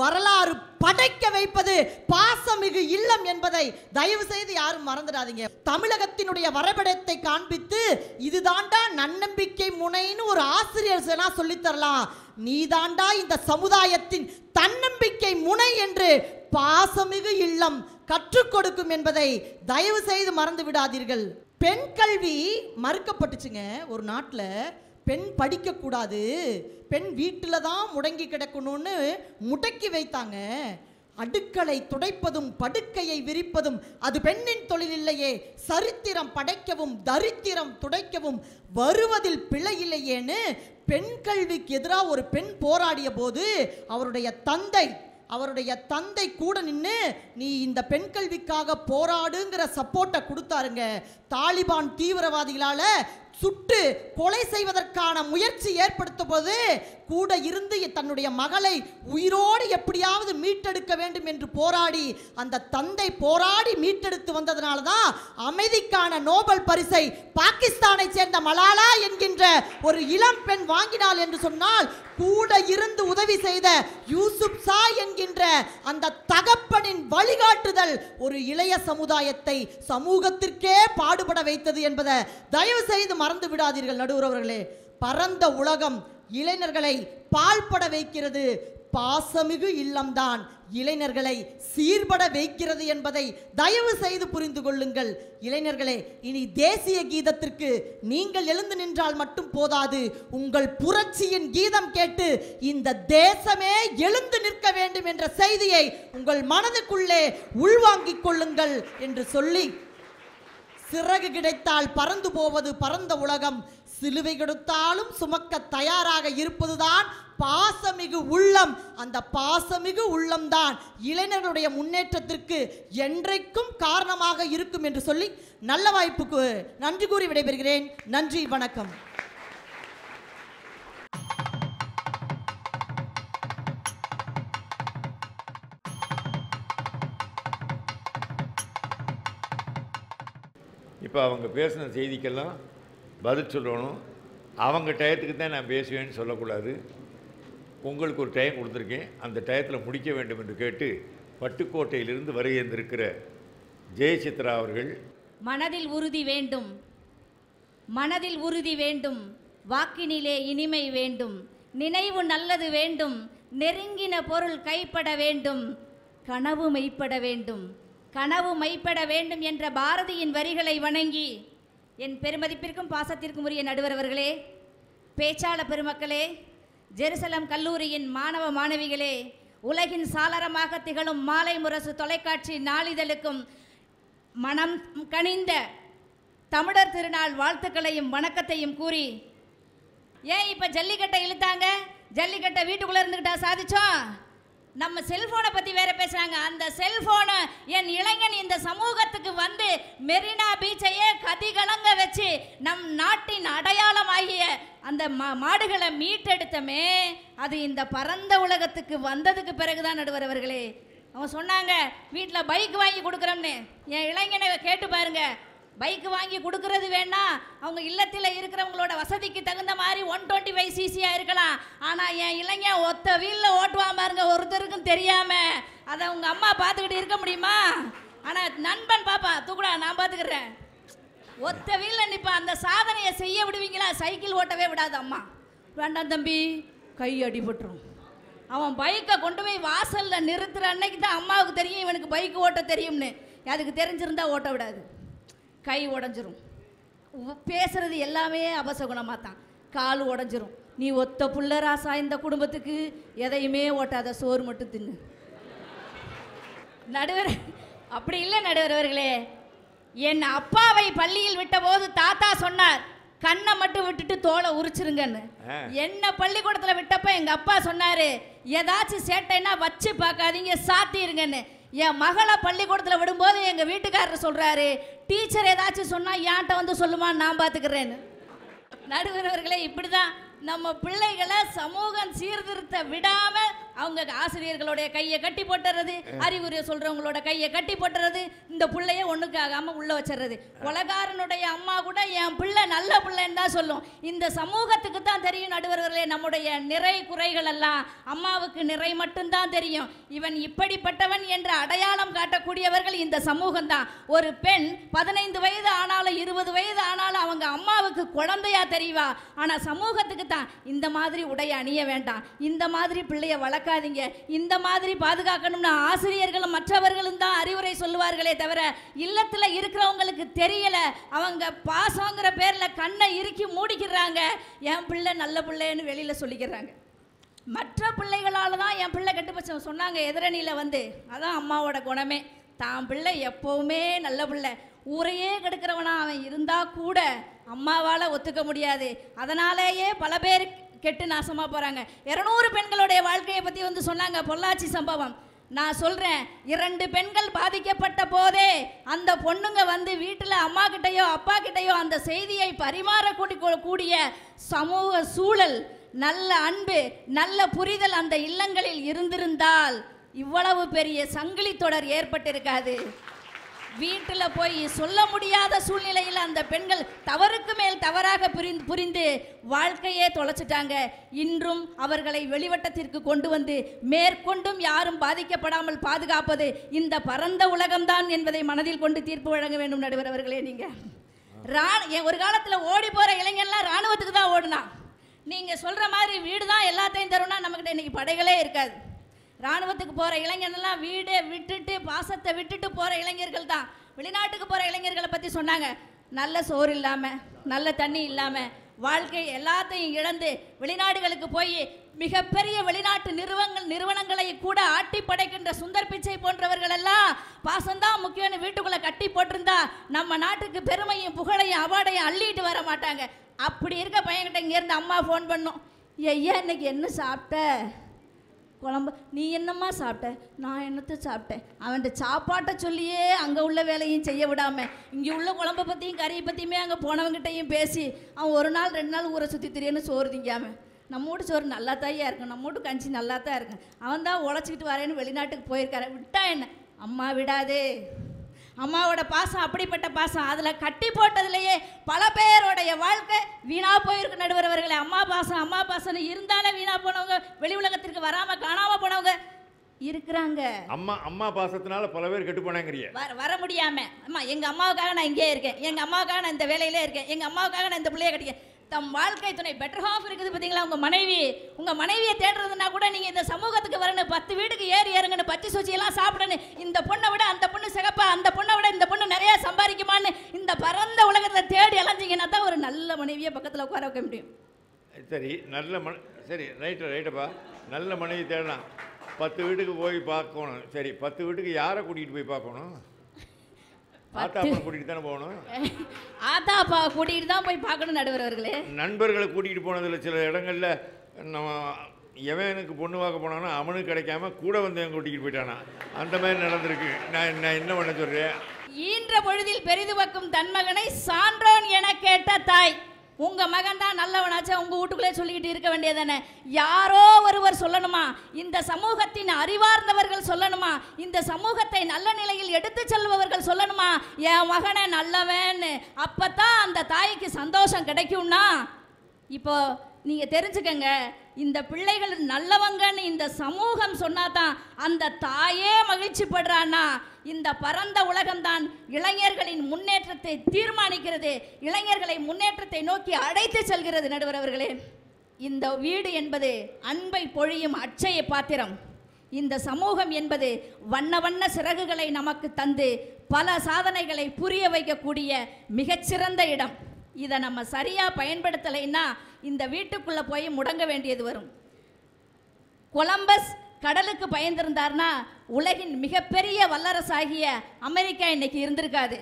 வரலாறு படைக்க வைப்பது பாசமிகு இல்லம் என்பதை தயவு செய்து யாரும் மறந்துடாதீங்க. தமிழகத்தினுடைய வரைபடத்தை காண்பித்து இதுதாண்டா நன்னம்பிக்கை முனைன்னு ஒரு ஆசிரியர் சொல்லித் தரலாம், நீதாண்டா இந்த சமுதாயத்தின் தன்னம்பிக்கை முனை என்று பாசமிகு இல்லம் கற்றுக் கொடுக்கும் என்பதை தயவு செய்து மறந்து விடாதீர்கள். பெண் கல்வி மறுக்கப்பட்டுச்சுங்க. ஒரு நாட்டில் பெண் படிக்கக்கூடாது, பெண் வீட்டில் தான் முடங்கி கிடக்கணும்னு முடக்கி வைத்தாங்க. அடுக்களை துடைப்பதும் படுக்கையை விரிப்பதும் அது பெண்ணின் தொழில் இல்லையே, சரித்திரம் படைக்கவும் தரித்திரம் துடைக்கவும் வருவதில் பிழை இல்லையேன்னு பெண் கல்விக்கு எதிராக ஒரு பெண் போராடிய போது அவருடைய தந்தை கூட நின்று நீ இந்த பெண் கல்விக்காக போராடுங்கிற சப்போர்ட்டை கொடுத்தாருங்க. தாலிபான் தீவிரவாதிகளால சுட்டு கொலை செய்வதற்கான முயற்சி ஏற்படுத்த போது கூட இருந்து தன்னுடைய மகளை உயிரோடு எப்படியாவது மீட்டெடுக்க வேண்டும் என்று போராடி அந்த தந்தை போராடி மீட்டெடுத்து வந்ததனால தான் அமைதிக்கான நோபல் பரிசை பாகிஸ்தானை சேர்ந்த மலாலா என்கின்ற ஒரு இளம் பெண் வாங்கினாள் என்று சொன்னால், கூட இருந்து உதவி செய்த யூசுப் சா என்கின்ற அந்த தகப்பனின் வழிகாட்டுதல் ஒரு இளைய சமுதாயத்தை சமூகத்திற்கே பாடுபட வைத்தது என்பதை தயவு செய்து மறந்து விடாதீர்கள் நடுவர் அவர்களே. பரந்த உலகம் இளைஞர்களை பால்பட வைக்கிறது, பாசமிகு இல்லம்தான் இளைஞர்களை சீர்பட வைக்கிறது என்பதை தயவு செய்து புரிந்து கொள்ளுங்கள். இளைஞர்களே, இனி தேசிய கீதத்திற்கு நீங்கள் எழுந்து நின்றால் மட்டும் போதாது, உங்கள் புரட்சியின் கீதம் கேட்டு இந்த தேசமே எழுந்து நிற்க வேண்டும் என்ற செய்தியை உங்கள் மனதுக்குள்ளே உள்வாங்கிக் கொள்ளுங்கள் என்று சொல்லி, சிறகு கிடைத்தால் பறந்து போவது பரந்த உலகம், சிலுவை கொடுத்தாலும் சுமக்க தயாராக இருப்பதுதான் பாசமிகு உள்ளம். அந்த பாசமிகு உள்ளம்தான் இளைஞர்களுடைய முன்னேற்றத்திற்கு என்றைக்கும் காரணமாக இருக்கும் என்று சொல்லி நல்ல வாய்ப்புக்கு நன்றி கூறி விடைபெறுகிறேன். நன்றி, வணக்கம். இப்போ அவங்க பேசின செய்திக்கெல்லாம் பதில் சொல்லணும். அவங்க டயத்துக்கு தான் நான் பேசுவேன்னு சொல்லக்கூடாது. உங்களுக்கு ஒரு டைம் கொடுத்துருக்கேன், அந்த டயத்தில் முடிக்க வேண்டும் என்று கேட்டு பட்டுக்கோட்டையிலிருந்து வருகின்றிருக்கிற ஜெயசித்ரா அவர்கள். மனதில் உறுதி வேண்டும், மனதில் உறுதி வேண்டும், வாக்கினிலே இனிமை வேண்டும், நினைவு நல்லது வேண்டும், நெருங்கின பொருள் கைப்பட வேண்டும், கனவு மெய்ப்பட வேண்டும், கனவு மெய்ப்பட வேண்டும் என்ற பாரதியின் வரிகளை வணங்கி என் பெருமதிப்பிற்கும் பாசத்திற்கும் உரிய நடுவர் அவர்களே, பேச்சாளர் பெருமக்களே, ஜெருசலம் கல்லூரியின் மாணவ மாணவிகளே, உலகின் சாளரமாக திகழும் மாலை முரசு தொலைக்காட்சி நாளிதழுக்கும் மனம் கனிந்த தமிழர் திருநாள் வாழ்த்துக்களையும் வணக்கத்தையும் கூறி, ஏன் இப்போ ஜல்லிக்கட்டை இழுத்தாங்க? ஜல்லிக்கட்டை வீட்டுக்குள்ளே இருந்துக்கிட்டா சாதிச்சோம்? நம்ம செல்போனை பத்தி வேற பேசுறாங்க. அந்த செல்போனை என் இளைஞன் இந்த சமூகத்துக்கு வந்து மெரினா பீச்சையே கதிகலங்க வச்சு நம் நாட்டின் அடையாளமாகிய அந்த மாடுகளை மீட்டெடுத்தமே, அது இந்த பரந்த உலகத்துக்கு வந்ததுக்கு பிறகுதான் நடுவர் அவர்களே. அவங்க சொன்னாங்க வீட்டில் பைக் வாங்கி கொடுக்குறோம்னு. என் இளைஞனை கேட்டு பாருங்க, பைக் வாங்கி கொடுக்கறது வேணா அவங்க இல்லத்தில் இருக்கிறவங்களோட வசதிக்கு தகுந்த மாதிரி 125 சிசியா இருக்கலாம். ஆனால் என் இளைஞன் ஒத்த வீலில் ஓட்டுவான் பாருங்க, ஒருத்தருக்கும் தெரியாம. அதை உங்க அம்மா பார்த்துக்கிட்டு இருக்க முடியுமா? ஆனால் நண்பன் பாப்பா தூக்குடா நான் பார்த்துக்கிறேன், ஒத்த வீலில் நிற்பா. அந்த சாதனையை செய்ய விடுவீங்களா? சைக்கிள் ஓட்டவே விடாது அம்மா. வேண்டாம் தம்பி, கை அடிபட்டுரும். அவன் பைக்கை கொண்டு போய் வாசலில் நிறுத்துற அன்னைக்கு தான் அம்மாவுக்கு தெரியும் இவனுக்கு பைக் ஓட்ட தெரியும்னு. அதுக்கு தெரிஞ்சிருந்தா ஓட்ட விடாது, கை உடஞ்சிரும். பேசுறது எல்லாமே அபசகுணமாக தான். கால் உடஞ்சிரும். நீ ஒத்த புள்ள ராசா, இந்த குடும்பத்துக்கு எதையுமே ஓட்டாத, சோறு மட்டும் தின்னு. நடுவர் அப்படி இல்லை நடுவர் அவர்களே. என் அப்பாவை பள்ளியில் விட்ட போது தாத்தா சொன்னார், கண்ணை மட்டும் விட்டுட்டு தோலை உரிச்சிருங்கன்னு. என்ன பள்ளிக்கூடத்தில் விட்டப்ப எங்க அப்பா சொன்னாரு, ஏதாச்சும் சேட்டைன்னா வச்சு பார்க்காதீங்க, சாத்திருங்கன்னு. என் மகளை பள்ளிக்கூடத்தில் விடும்போது எங்கள் வீட்டுக்காரர் சொல்கிறாரு, டீச்சர் ஏதாச்சும் சொன்னால் என்கிட்ட வந்து சொல்லுமா, நான் பார்த்துக்கிறேன்னு. நடுவர் அவர்களே, இப்படி தான் நம்ம பிள்ளைகளை சமூகம் சீர்திருத்த விடாமல் அவங்க ஆசிரியர்களுடைய கையை கட்டி போட்டுறது, அறிவுரை சொல்கிறவங்களோட கையை கட்டி போட்டுறது, இந்த பிள்ளைய ஒன்றுக்கு ஆகாமல் உள்ளே வச்சிடுறது. கொலைகாரனுடைய அம்மா கூட என் பிள்ளை நல்ல பிள்ளைன்னு தான் சொல்லும். இந்த சமூகத்துக்கு தான் தெரியும் நடுவர்களே, நம்முடைய நிறை குறைகள் எல்லாம் அம்மாவுக்கு நிறை மட்டும்தான் தெரியும். இவன் இப்படிப்பட்டவன் என்ற அடையாளம் காட்டக்கூடியவர்கள் இந்த சமூகம் தான். ஒரு பெண் 15 வயது ஆனாலும் 20 வயது ஆனாலும் அவங்க அம்மாவுக்கு குழந்தையா தெரியவா. ஆனால் சமூகத்துக்கு தான் இந்த மாதிரி உடைய அணிய வேண்டாம், இந்த மாதிரி பிள்ளைய வளர்க்காதீங்க, இந்த மாதிரி பாதுகாக்கணும்னு ஆசிரியர்களும் மற்றவர்களும் தான் அறிவுரை சொல்லுவார்களே தவிர இல்லத்துல இருக்கிறவங்களுக்கு தெரியல. அவங்க பாசங்கிற பேர்ல கண்ணை இறுக்கி மூடிக்கிறாங்க. என் பிள்ளை நல்ல பிள்ளைன்னு வெளியில சொல்லிக்கிறாங்க. மற்ற பிள்ளைகளால தான் என் பிள்ளை கெட்டுப்போச்சு சொன்னாங்க எதிரணியில் வந்து. அதான் அம்மாவோட குணமே. தான் பிள்ளை எப்பவுமே நல்ல பிள்ளை. ஊரையே கெடுக்கிறவனா அவன் இருந்தா கூட அம்மாவால் ஒத்துக்க முடியாது. அதனாலேயே பல பேர் கெட்டு நாசமாக போகிறாங்க. 200 பெண்களுடைய வாழ்க்கையை பற்றி வந்து சொன்னாங்க, பொள்ளாச்சி சம்பவம். நான் சொல்கிறேன், 2 பெண்கள் பாதிக்கப்பட்ட போதே அந்த பொண்ணுங்க வந்து வீட்டில் அம்மா கிட்டையோ அப்பா கிட்டையோ அந்த செய்தியை பரிமாறக்கூடிய சமூக சூழல், நல்ல அன்பு, நல்ல புரிதல் அந்த இல்லங்களில் இருந்திருந்தால் இவ்வளவு பெரிய சங்கிலி தொடர் ஏற்பட்டிருக்காது. வீட்டில் போய் சொல்ல முடியாத சூழ்நிலையில் அந்த பெண்கள் தவறுக்கு மேல் தவறாக புரிந்து வாழ்க்கையே தொலைச்சிட்டாங்க. இன்றும் அவர்களை வெளிவட்டத்திற்கு கொண்டு வந்து மேற்கொண்டும் யாரும் பாதிக்கப்படாமல் பாதுகாப்பது இந்த பரந்த உலகம்தான் என்பதை மனதில் கொண்டு தீர்ப்பு வழங்க வேண்டும் நடுவர் அவர்களே. நீங்கள் ஒரு காலத்தில் ஓடி போகிற இளைஞர்லாம் இராணுவத்துக்கு தான் ஓடுனா. நீங்கள் சொல்கிற மாதிரி வீடு தான் எல்லாத்தையும் தரும்னா நம்மக்கிட்ட இன்றைக்கி படைகளே இருக்காது. இராணுவத்துக்கு போகிற இளைஞர்கள்லாம் வீடை விட்டுட்டு பாசத்தை விட்டுட்டு போகிற இளைஞர்கள் தான். வெளிநாட்டுக்கு போகிற இளைஞர்களை பற்றி சொன்னாங்க, நல்ல சோறு இல்லாமல் நல்ல தண்ணி இல்லாமல் வாழ்க்கை எல்லாத்தையும் இழந்து வெளிநாடுகளுக்கு போய் மிகப்பெரிய வெளிநாட்டு நிறுவனங்களை கூட ஆட்டி படைக்கின்ற சுந்தர் பிச்சை போன்றவர்கள் எல்லாம் பாசம்தான் முக்கியம்னு வீட்டுக்குள்ளே கட்டி போட்டிருந்தா நம்ம நாட்டுக்கு பெருமையும் புகழையும் அவார்டையும் அள்ளிட்டு வர மாட்டாங்க. அப்படி இருக்க பையன்கிட்ட இங்கேருந்து அம்மா ஃபோன் பண்ணோம், ஐயா இன்னைக்கு என்ன சாப்பிட்ட? குழம்பு. நீ என்னம்மா சாப்பிட்ட? நான் என்னத்தை சாப்பிட்டேன்? அவன்கிட்ட சாப்பாட்டை சொல்லியே அங்கே உள்ள வேலையும் செய்ய விடாமல் இங்கே உள்ள குழம்பை பற்றியும் கறியை பற்றியுமே அங்கே போனவங்கிட்டையும் பேசி அவன் 1 நாள் 2 நாள் ஊரை சுற்றி திரியன்னு சோறு திங்காமல், நம்ம வீட்டு சோறு நல்லா தாயா இருக்கும், நம்ம வீட்டு கஞ்சி நல்லா தான் இருக்கும், அவன் தான் உழைச்சிக்கிட்டு வரேன்னு வெளிநாட்டுக்கு போயிருக்காரு. விட்டா என்ன? அம்மா விடாதே. அம்மாவோட பாசம் அப்படிப்பட்ட பாசம். அதில் கட்டி போட்டதுலேயே பல பேரோடைய வாழ்க்கை வீணா போயிருக்கு நடுவர் அவர்களே. அம்மா பாசம் இருந்தாலே வீணா போனவங்க, வெளி உலகத்திற்கு வராமல் காணாமல் போனவங்க இருக்கிறாங்க. அம்மா பாசத்தினால பல பேர் கெட்டு போனாங்கறிய. வர முடியாம அம்மா எங்க அம்மாவுக்காக நான் இங்கே இருக்கேன், எங்க அம்மாவுக்காக நான் இந்த வேலையிலே இருக்கேன், எங்க அம்மாவுக்காக நான் இந்த பிள்ளைய கட்டிக்கேன். தம் வாழ்க்கை துணை பெட்டர் ஹாஃப் இருக்குது பார்த்தீங்களா? உங்க மனைவியை தேடுறதுனா கூட நீங்க இந்த சமூகத்துக்கு வரணும், 10 வீட்டுக்கு ஏறி இறங்கணும், பச்சை சூச்சி எல்லாம் சாப்பிடணும், இந்த பொண்ணை விட அந்த பொண்ணு சிகப்பா, அந்த பொண்ணை விட இந்த பொண்ணு நிறைய சம்பாதிக்குமான்னு இந்த பரந்த உலகத்தில் தேடி அலைஞ்சிங்கன்னா தான் ஒரு நல்ல மனைவியை பக்கத்தில் உட்கார வைக்க முடியும். சரி, சரி ரைட்டப்பா, நல்ல மனைவி தேடலாம். 10 வீட்டுக்கு போய் பார்க்கணும். சரி, 10 வீட்டுக்கு யாரை கூட்டிகிட்டு போய் பார்க்கணும்? ஆத்தாப்பா கூட்டிகிட்டு தானே போகணும். ஆத்தாப்பா கூட்டிகிட்டு தான் போய் பார்க்கணும் நடுவர் அவர்களே. நண்பர்களை கூட்டிகிட்டு போனதில் சில இடங்களில் நம்ம எவனுக்கு பொண்ணு பார்க்க போனானோ அவனுக்கு கிடைக்காம கூட வந்து எங்க கூட்டிகிட்டு போயிட்டானா. அந்த மாதிரி நடந்திருக்கு. நான் என்ன பண்ண சொல்றேன்? ஈன்ற பொழுதில் பெரிதுவக்கும் தன் மகனை சான்றோன் என கேட்ட தாய். உங்க மகன் தான் நல்லவனாச்சா உங்க வீட்டுக்குள்ளே சொல்லிக்கிட்டு இருக்க வேண்டியதானே? யாரோ ஒருவர் சொல்லணுமா? இந்த சமூகத்தின் அறிவார்ந்தவர்கள் சொல்லணுமா? இந்த சமூகத்தை நல்ல நிலையில் எடுத்து செல்பவர்கள் சொல்லணுமா என் மகனை நல்லவன்? அப்பதான் அந்த தாய்க்கு சந்தோஷம் கிடைக்கும்னா, இப்போ நீங்க தெரிஞ்சுக்கங்க, இந்த பிள்ளைகள் நல்லவங்கன்னு இந்த சமூகம் சொன்னாதான் அந்த தாயே மகிழ்ச்சி படுறான்னா, இந்த பரந்த உலகம்தான் இளைஞர்களின் முன்னேற்றத்தை தீர்மானிக்கிறது, இளைஞர்களை முன்னேற்றத்தை நோக்கி அழைத்து செல்கிறது. நடுவர் அவர்களே, இந்த வீடு என்பது அன்பை பொழியும் அட்சய பாத்திரம். இந்த சமூகம் என்பது வண்ண வண்ண சிறகுகளை நமக்கு தந்து பல சாதனைகளை புரிய வைக்கக்கூடிய மிகச்சிறந்த இடம். இதை நம்ம சரியா பயன்படுத்தலைன்னா இந்த வீட்டுக்குள்ள போய் முடங்க வேண்டியது வரும். கொலம்பஸ் கடலுக்கு பயந்திருந்தார்னா உலகின் மிகப்பெரிய வல்லரசாகிய அமெரிக்கா இன்னைக்கு இருந்திருக்காது.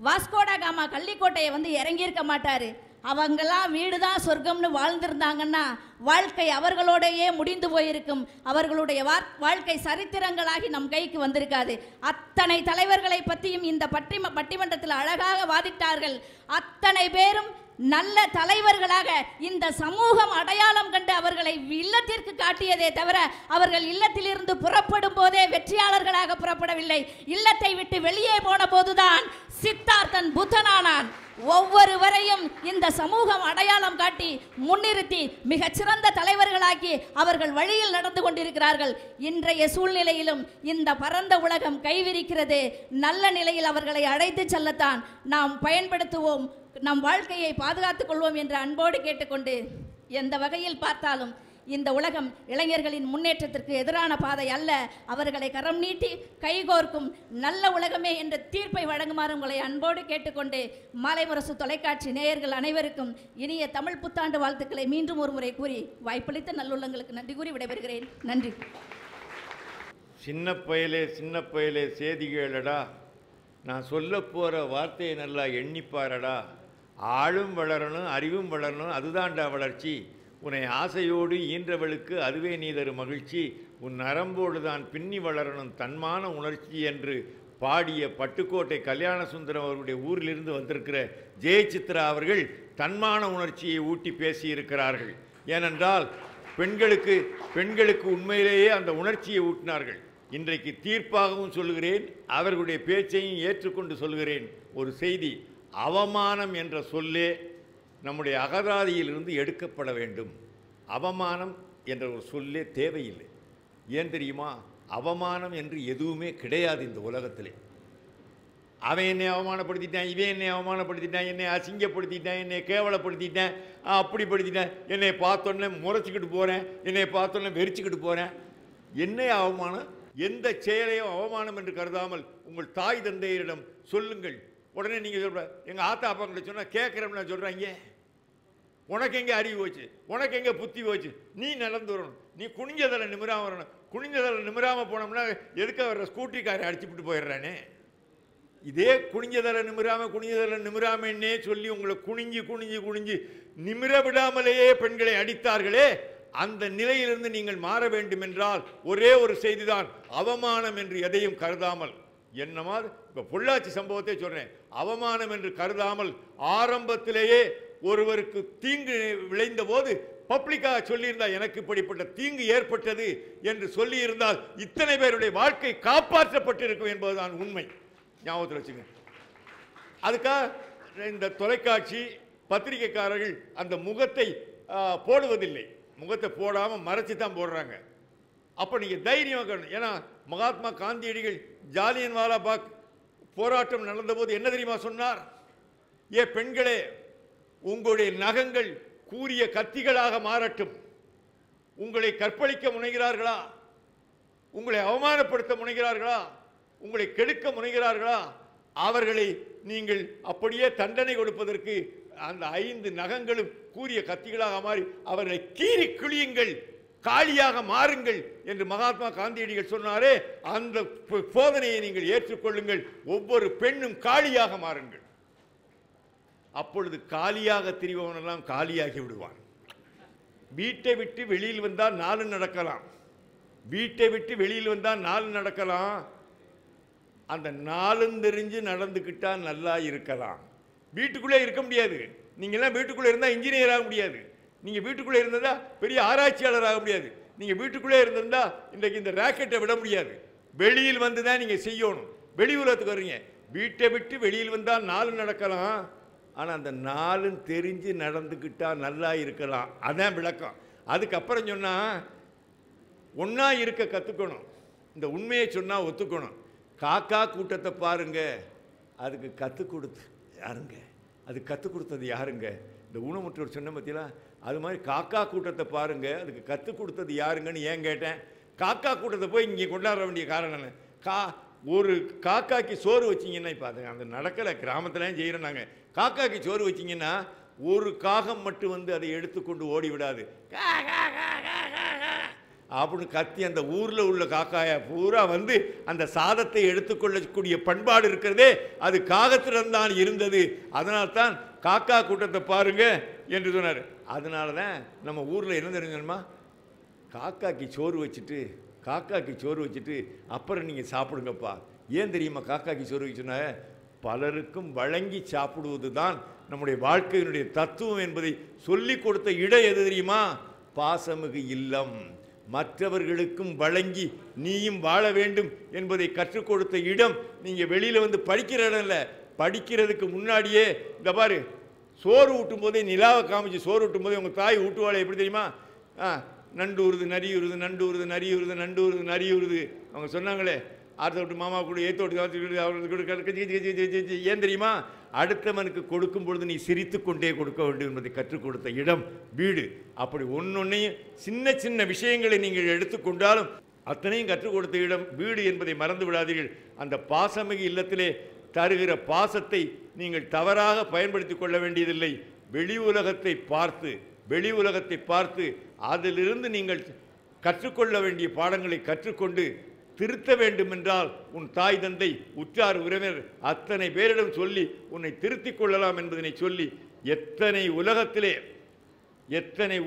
வாஸ்கோடா காமா கள்ளிக்கோட்டையை வந்து இறங்கியிருக்க மாட்டாரு. அவங்கெல்லாம் வீடு தான் சொர்க்கம்னு வாழ்ந்திருந்தாங்கன்னா வாழ்க்கை அவர்களோடையே முடிந்து போயிருக்கும். அவர்களுடைய வாழ்க்கை சரித்திரங்களாகி நம் கைக்கு வந்திருக்காது. அத்தனை தலைவர்களை பற்றியும் இந்த பட்டிமன்றத்தில் அழகாக வாதிட்டார்கள். அத்தனை பேரும் நல்ல தலைவர்களாக இந்த சமூகம் அடையாளம் கண்டு அவர்களை இல்லத்திற்கு காட்டியதே தவிர அவர்கள் இல்லத்திலிருந்து புறப்படும் போதே வெற்றியாளர்களாக புறப்படவில்லை. இல்லத்தை விட்டு வெளியே போன போதுதான் சித்தார்த்தன் புத்தனானான். ஒவ்வொருவரையும் இந்த சமூகம் அடையாளம் காட்டி முன்னிறுத்தி மிகச்சிறந்த தலைவர்களாக்கி அவர்கள் வழியில் நடந்து கொண்டிருக்கிறார்கள். இன்றைய சூழ்நிலையிலும் இந்த பரந்த உலகம் கைவிரிக்கிறது. நல்ல நிலையில் அவர்களை அழைத்து செல்லத்தான் நாம் பயன்படுத்துவோம், நம் வாழ்க்கையை பாதுகாத்துக் கொள்வோம் என்று அன்போடு கேட்டுக்கொண்டு, எந்த வகையில் பார்த்தாலும் இந்த உலகம் இளைஞர்களின் முன்னேற்றத்திற்கு எதிரான பாதை அல்ல, அவர்களை கரம் நீட்டி கைகோர்க்கும் நல்ல உலகமே என்ற தீர்ப்பை வழங்குமாறு உங்களை அன்போடு கேட்டுக்கொண்டு, மாலைமுரசு தொலைக்காட்சி நேயர்கள் அனைவருக்கும் இனிய தமிழ் புத்தாண்டு வாழ்த்துக்களை மீண்டும் ஒரு முறை கூறி வாய்ப்பளித்த நல்லுள்ளங்களுக்கு நன்றி கூறி விடைபெறுகிறேன். நன்றி. சின்ன பயலே சேதி கேளடா, நான் சொல்ல போகிற வார்த்தையை நல்லா எண்ணிப்பாரடா. ஆளும் வளரணும், அறிவும் வளரணும், அதுதான்டா வளர்ச்சி. உன்னை ஆசையோடு ஈன்றவளுக்கு அதுவே நீ தரும் மகிழ்ச்சி. உன் நரம்போடு தான் பின்னி வளரணும் தன்மான உணர்ச்சி என்று பாடிய பட்டுக்கோட்டை கல்யாண சுந்தரம் அவருடைய ஊரிலிருந்து வந்திருக்கிற ஜெயசித்ரா அவர்கள் தன்மான உணர்ச்சியை ஊட்டி பேசியிருக்கிறார்கள். ஏனென்றால் பெண்களுக்கு உண்மையிலேயே அந்த உணர்ச்சியை ஊட்டினார்கள். இன்றைக்கு தீர்ப்பாகவும் சொல்கிறேன், அவர்களுடைய பேச்சையும் ஏற்றுக்கொண்டு சொல்கிறேன். ஒரு செய்தி, அவமானம் என்ற சொல்லே நம்முடைய அகராதியிலிருந்து எடுக்கப்பட வேண்டும். அவமானம் என்ற ஒரு சொல்லே தேவையில்லை. ஏன் தெரியுமா? அவமானம் என்று எதுவுமே கிடையாது இந்த உலகத்திலே. அவன் என்னை அவமானப்படுத்திட்டான், இவன் என்னை அவமானப்படுத்திட்டான், என்னை அசிங்கப்படுத்திட்டான், என்னை கேவலப்படுத்திட்டேன், அப்படிப்படுத்திட்டேன், என்னை பார்த்தோன்னே முறைச்சிக்கிட்டு போகிறேன், என்னை பார்த்தோன்னே வெறிச்சிக்கிட்டு போகிறேன். என்ன அவமானம்? எந்த செயலையும் அவமானம் என்று கருதாமல் உங்கள் தாய் தந்தையரிடம் சொல்லுங்கள். உடனே நீங்கள் சொல்ற எங்கள் ஆத்தா அப்பா கிட்ட சொன்னால் கேட்குறோம்னா சொல்கிறாங்க, உனக்கு எங்கே அறிவு போச்சு, உனக்கு எங்கே புத்தி போச்சு, நீ நடந்து வரணும், நீ குனிஞ்சதில் நிமிராமல் வரணும். குனிஞ்சதில் நிமிராமல் போனோம்னா எதுக்க வர்ற ஸ்கூட்டிக்காரை அடிச்சுப்பிட்டு போயிடுறானே. இதே குனிஞ்சதில் நிமிராமன்னே சொல்லி உங்களை குனிஞ்சு நிமிர விடாமலேயே பெண்களை அடித்தார்களே, அந்த நிலையிலிருந்து நீங்கள் மாற வேண்டும் என்றால் ஒரே ஒரு செய்திதான், அவமானம் என்று எதையும் கருதாமல். என்னமா இப்போ பொள்ளாச்சி சம்பவத்தை சொல்கிறேன், அவமானம் என்று கருதாமல் ஆரம்பத்திலேயே ஒருவருக்கு தீங்கு விளைந்த போது பப்ளிக்காக சொல்லியிருந்தால் எனக்கு இப்படிப்பட்ட தீங்கு ஏற்பட்டது என்று சொல்லியிருந்தால் இத்தனை பேருடைய வாழ்க்கை காப்பாற்றப்பட்டிருக்கும் என்பதுதான் உண்மை. ஞாபகத்தில் வச்சுங்க. அதுக்காக இந்த தொலைக்காட்சி பத்திரிகைக்காரர்கள் அந்த முகத்தை போடுவதில்லை, முகத்தை போடாமல் மறைச்சி தான் போடுறாங்க. அப்போ நீங்கள் தைரியமாக இருக்கணும். ஏன்னா மகாத்மா காந்தியடிகள் ஜாலியன் வாலாபாக் போராட்டம் நடந்தபோது என்ன தெரியுமா சொன்னார்? ஏ பெண்களே, உங்களுடைய நகங்கள் கூரிய கத்திகளாக மாறட்டும். உங்களை கற்பழிக்க முனைகிறார்களா, உங்களை அவமானப்படுத்த முனைகிறார்களா, உங்களை கெடுக்க முனைகிறார்களா, அவர்களை நீங்கள் அப்படியே தண்டனை கொடுப்பதற்கு அந்த 5 நகங்களும் கூரிய கத்திகளாக மாறி அவர்களை கீறி கிழியுங்கள், காளியாக மாறுங்கள் என்று மகாத்மா காந்தியடிகள் சொன்னாரே, அந்த போதனையை நீங்கள் ஏற்றுக்கொள்ளுங்கள். ஒவ்வொரு பெண்ணும் காளியாக மாறுங்கள். அப்பொழுது காலியாக திரிபவனெல்லாம் காலியாகி விடுவான். வீட்டை விட்டு வெளியில் வந்தால் 4 நடக்கலாம். வீட்டை விட்டு வெளியில் வந்தால் 4 நடக்கலாம். அந்த 4 தெரிஞ்சு நடந்துக்கிட்டா நல்லா இருக்கலாம். வீட்டுக்குள்ளே இருக்க முடியாது. நீங்கள்லாம் வீட்டுக்குள்ளே இருந்தால் இன்ஜினியர் ஆக முடியாது. நீங்கள் வீட்டுக்குள்ளே இருந்ததா பெரிய ஆராய்ச்சியாளர் ஆக முடியாது. நீங்கள் வீட்டுக்குள்ளே இருந்திருந்தா இன்றைக்கு இந்த ராக்கெட்டை விட முடியாது. வெளியில் வந்து தான் நீங்கள் செய்யணும். வெளி உலகத்துக்கு வர்றீங்க. வீட்டை விட்டு வெளியில் வந்தால் 4 நடக்கலாம். ஆனால் அந்த 4 தெரிஞ்சு நடந்துக்கிட்டா நல்லா இருக்கலாம். அதான் விளக்கம். அதுக்கப்புறம் சொன்னால் ஒன்றா இருக்க கற்றுக்கணும். இந்த உண்மையை சொன்னால் ஒத்துக்கணும். காக்கா கூட்டத்தை பாருங்க, அதுக்கு கற்றுக் கொடுத்து யாருங்க? அது கற்றுக் கொடுத்தது யாருங்க? இந்த ஊனமுற்றோர் சொன்ன பற்றிலாம் அது மாதிரி காக்கா கூட்டத்தை பாருங்க, அதுக்கு கற்றுக் கொடுத்தது யாருங்கன்னு ஏன் கேட்டேன். காக்கா கூட்டத்தை போய் இங்கே கொண்டாட வேண்டிய காரணம் என்ன? ஒரு காக்காக்கு சோறு வச்சிங்கன்னா, இப்போ அது அந்த நடக்கலை, கிராமத்துலேயும் செய்கிறோம் நாங்கள். காக்காக்கு சோறு வச்சிங்கன்னா ஒரு காகம் மட்டும் வந்து அதை எடுத்துக்கொண்டு ஓடி விடாது. அப்படின்னு கத்தி அந்த ஊரில் உள்ள காக்காயை பூரா வந்து அந்த சாதத்தை எடுத்துக்கொள்ளக்கூடிய பண்பாடு இருக்கிறதே அது காகத்திடம்தான் இருந்தது. அதனால்தான் காக்கா கூட்டத்தை பாருங்க என்று சொன்னார். அதனால தான் நம்ம ஊரில் என்ன தெரிஞ்சணுமா, காக்காக்கு சோறு வச்சுட்டு அப்புறம் நீங்கள் சாப்பிடுங்கப்பா. ஏன் தெரியுமா காக்காக்கு சோறு வச்சுன்னா, பலருக்கும் வழங்கி சாப்பிடுவது தான் நம்முடைய வாழ்க்கையினுடைய தத்துவம் என்பதை சொல்லிக் கொடுத்த இடம் எது தெரியுமா? பாசமிகு இல்லம். மற்றவர்களுக்கும் வழங்கி நீயும் வாழ வேண்டும் என்பதை கற்றுக் கொடுத்த இடம். நீங்கள் வெளியில் வந்து படிக்கிற இடம் இல்லை. படிக்கிறதுக்கு முன்னாடியே இந்த பாரு, சோறு ஊட்டும் போதே நிலாவை காமிச்சு சோறு ஊட்டும் போதே உங்கள் தாய் ஊட்டுவாளை எப்படி தெரியுமா? நண்டு உருது நரி உருது, நண்டு உருது நரி உருது, நண்டு உருது நரி உருது. அவங்க சொன்னாங்களே, அடுத்த விட்டு மாமா கூட ஏத்தோட்டு அவர்களுக்கு. ஏன் தெரியுமா? அடுத்தவனுக்கு கொடுக்கும் பொழுது நீ சிரித்து கொண்டே கொடுக்க வேண்டும் என்பதை கற்றுக் கொடுத்த இடம் வீடு. அப்படி ஒன்னொன்னையும் சின்ன சின்ன விஷயங்களை நீங்கள் எடுத்துக்கொண்டாலும் அத்தனையும் கற்றுக் கொடுத்த இடம் வீடு என்பதை மறந்து விடாதீர்கள். அந்த பாசமிகு இல்லத்திலே தருகிற பாசத்தை நீங்கள் தவறாக பயன்படுத்தி கொள்ள வேண்டியதில்லை. வெளி உலகத்தை பார்த்து அதிலிருந்து நீங்கள் கற்றுக்கொள்ள வேண்டிய பாடங்களை கற்றுக்கொண்டு திருத்த வேண்டும் என்றால் உன் தாய் தந்தை உற்றார் உறவினர் அத்தனை பேரிடம் சொல்லி உன்னை திருத்திக் கொள்ளலாம் என்பதனை சொல்லி, எத்தனை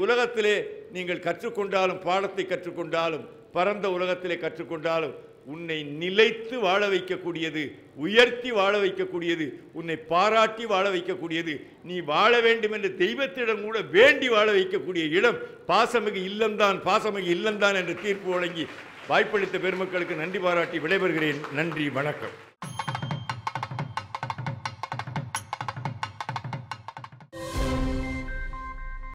உலகத்திலே நீங்கள் கற்றுக்கொண்டாலும், பாடத்தை கற்றுக்கொண்டாலும், பரந்த உலகத்திலே கற்றுக்கொண்டாலும் உன்னை நிலைத்து வாழ வைக்கக்கூடியது, உயர்த்தி வாழ வைக்கக்கூடியது, உன்னை பாராட்டி வாழ வைக்கக்கூடியது, நீ வாழ வேண்டும் என்று தெய்வத்திடம் கூட வேண்டி வாழ வைக்கக்கூடிய இடம் பாசமிகு இல்லம்தான் என்று தீர்ப்பு வழங்கி வாய்ப்பளித்த பெருமக்களுக்கு நன்றி பாராட்டி விடைபெறுகிறேன். நன்றி, வணக்கம்.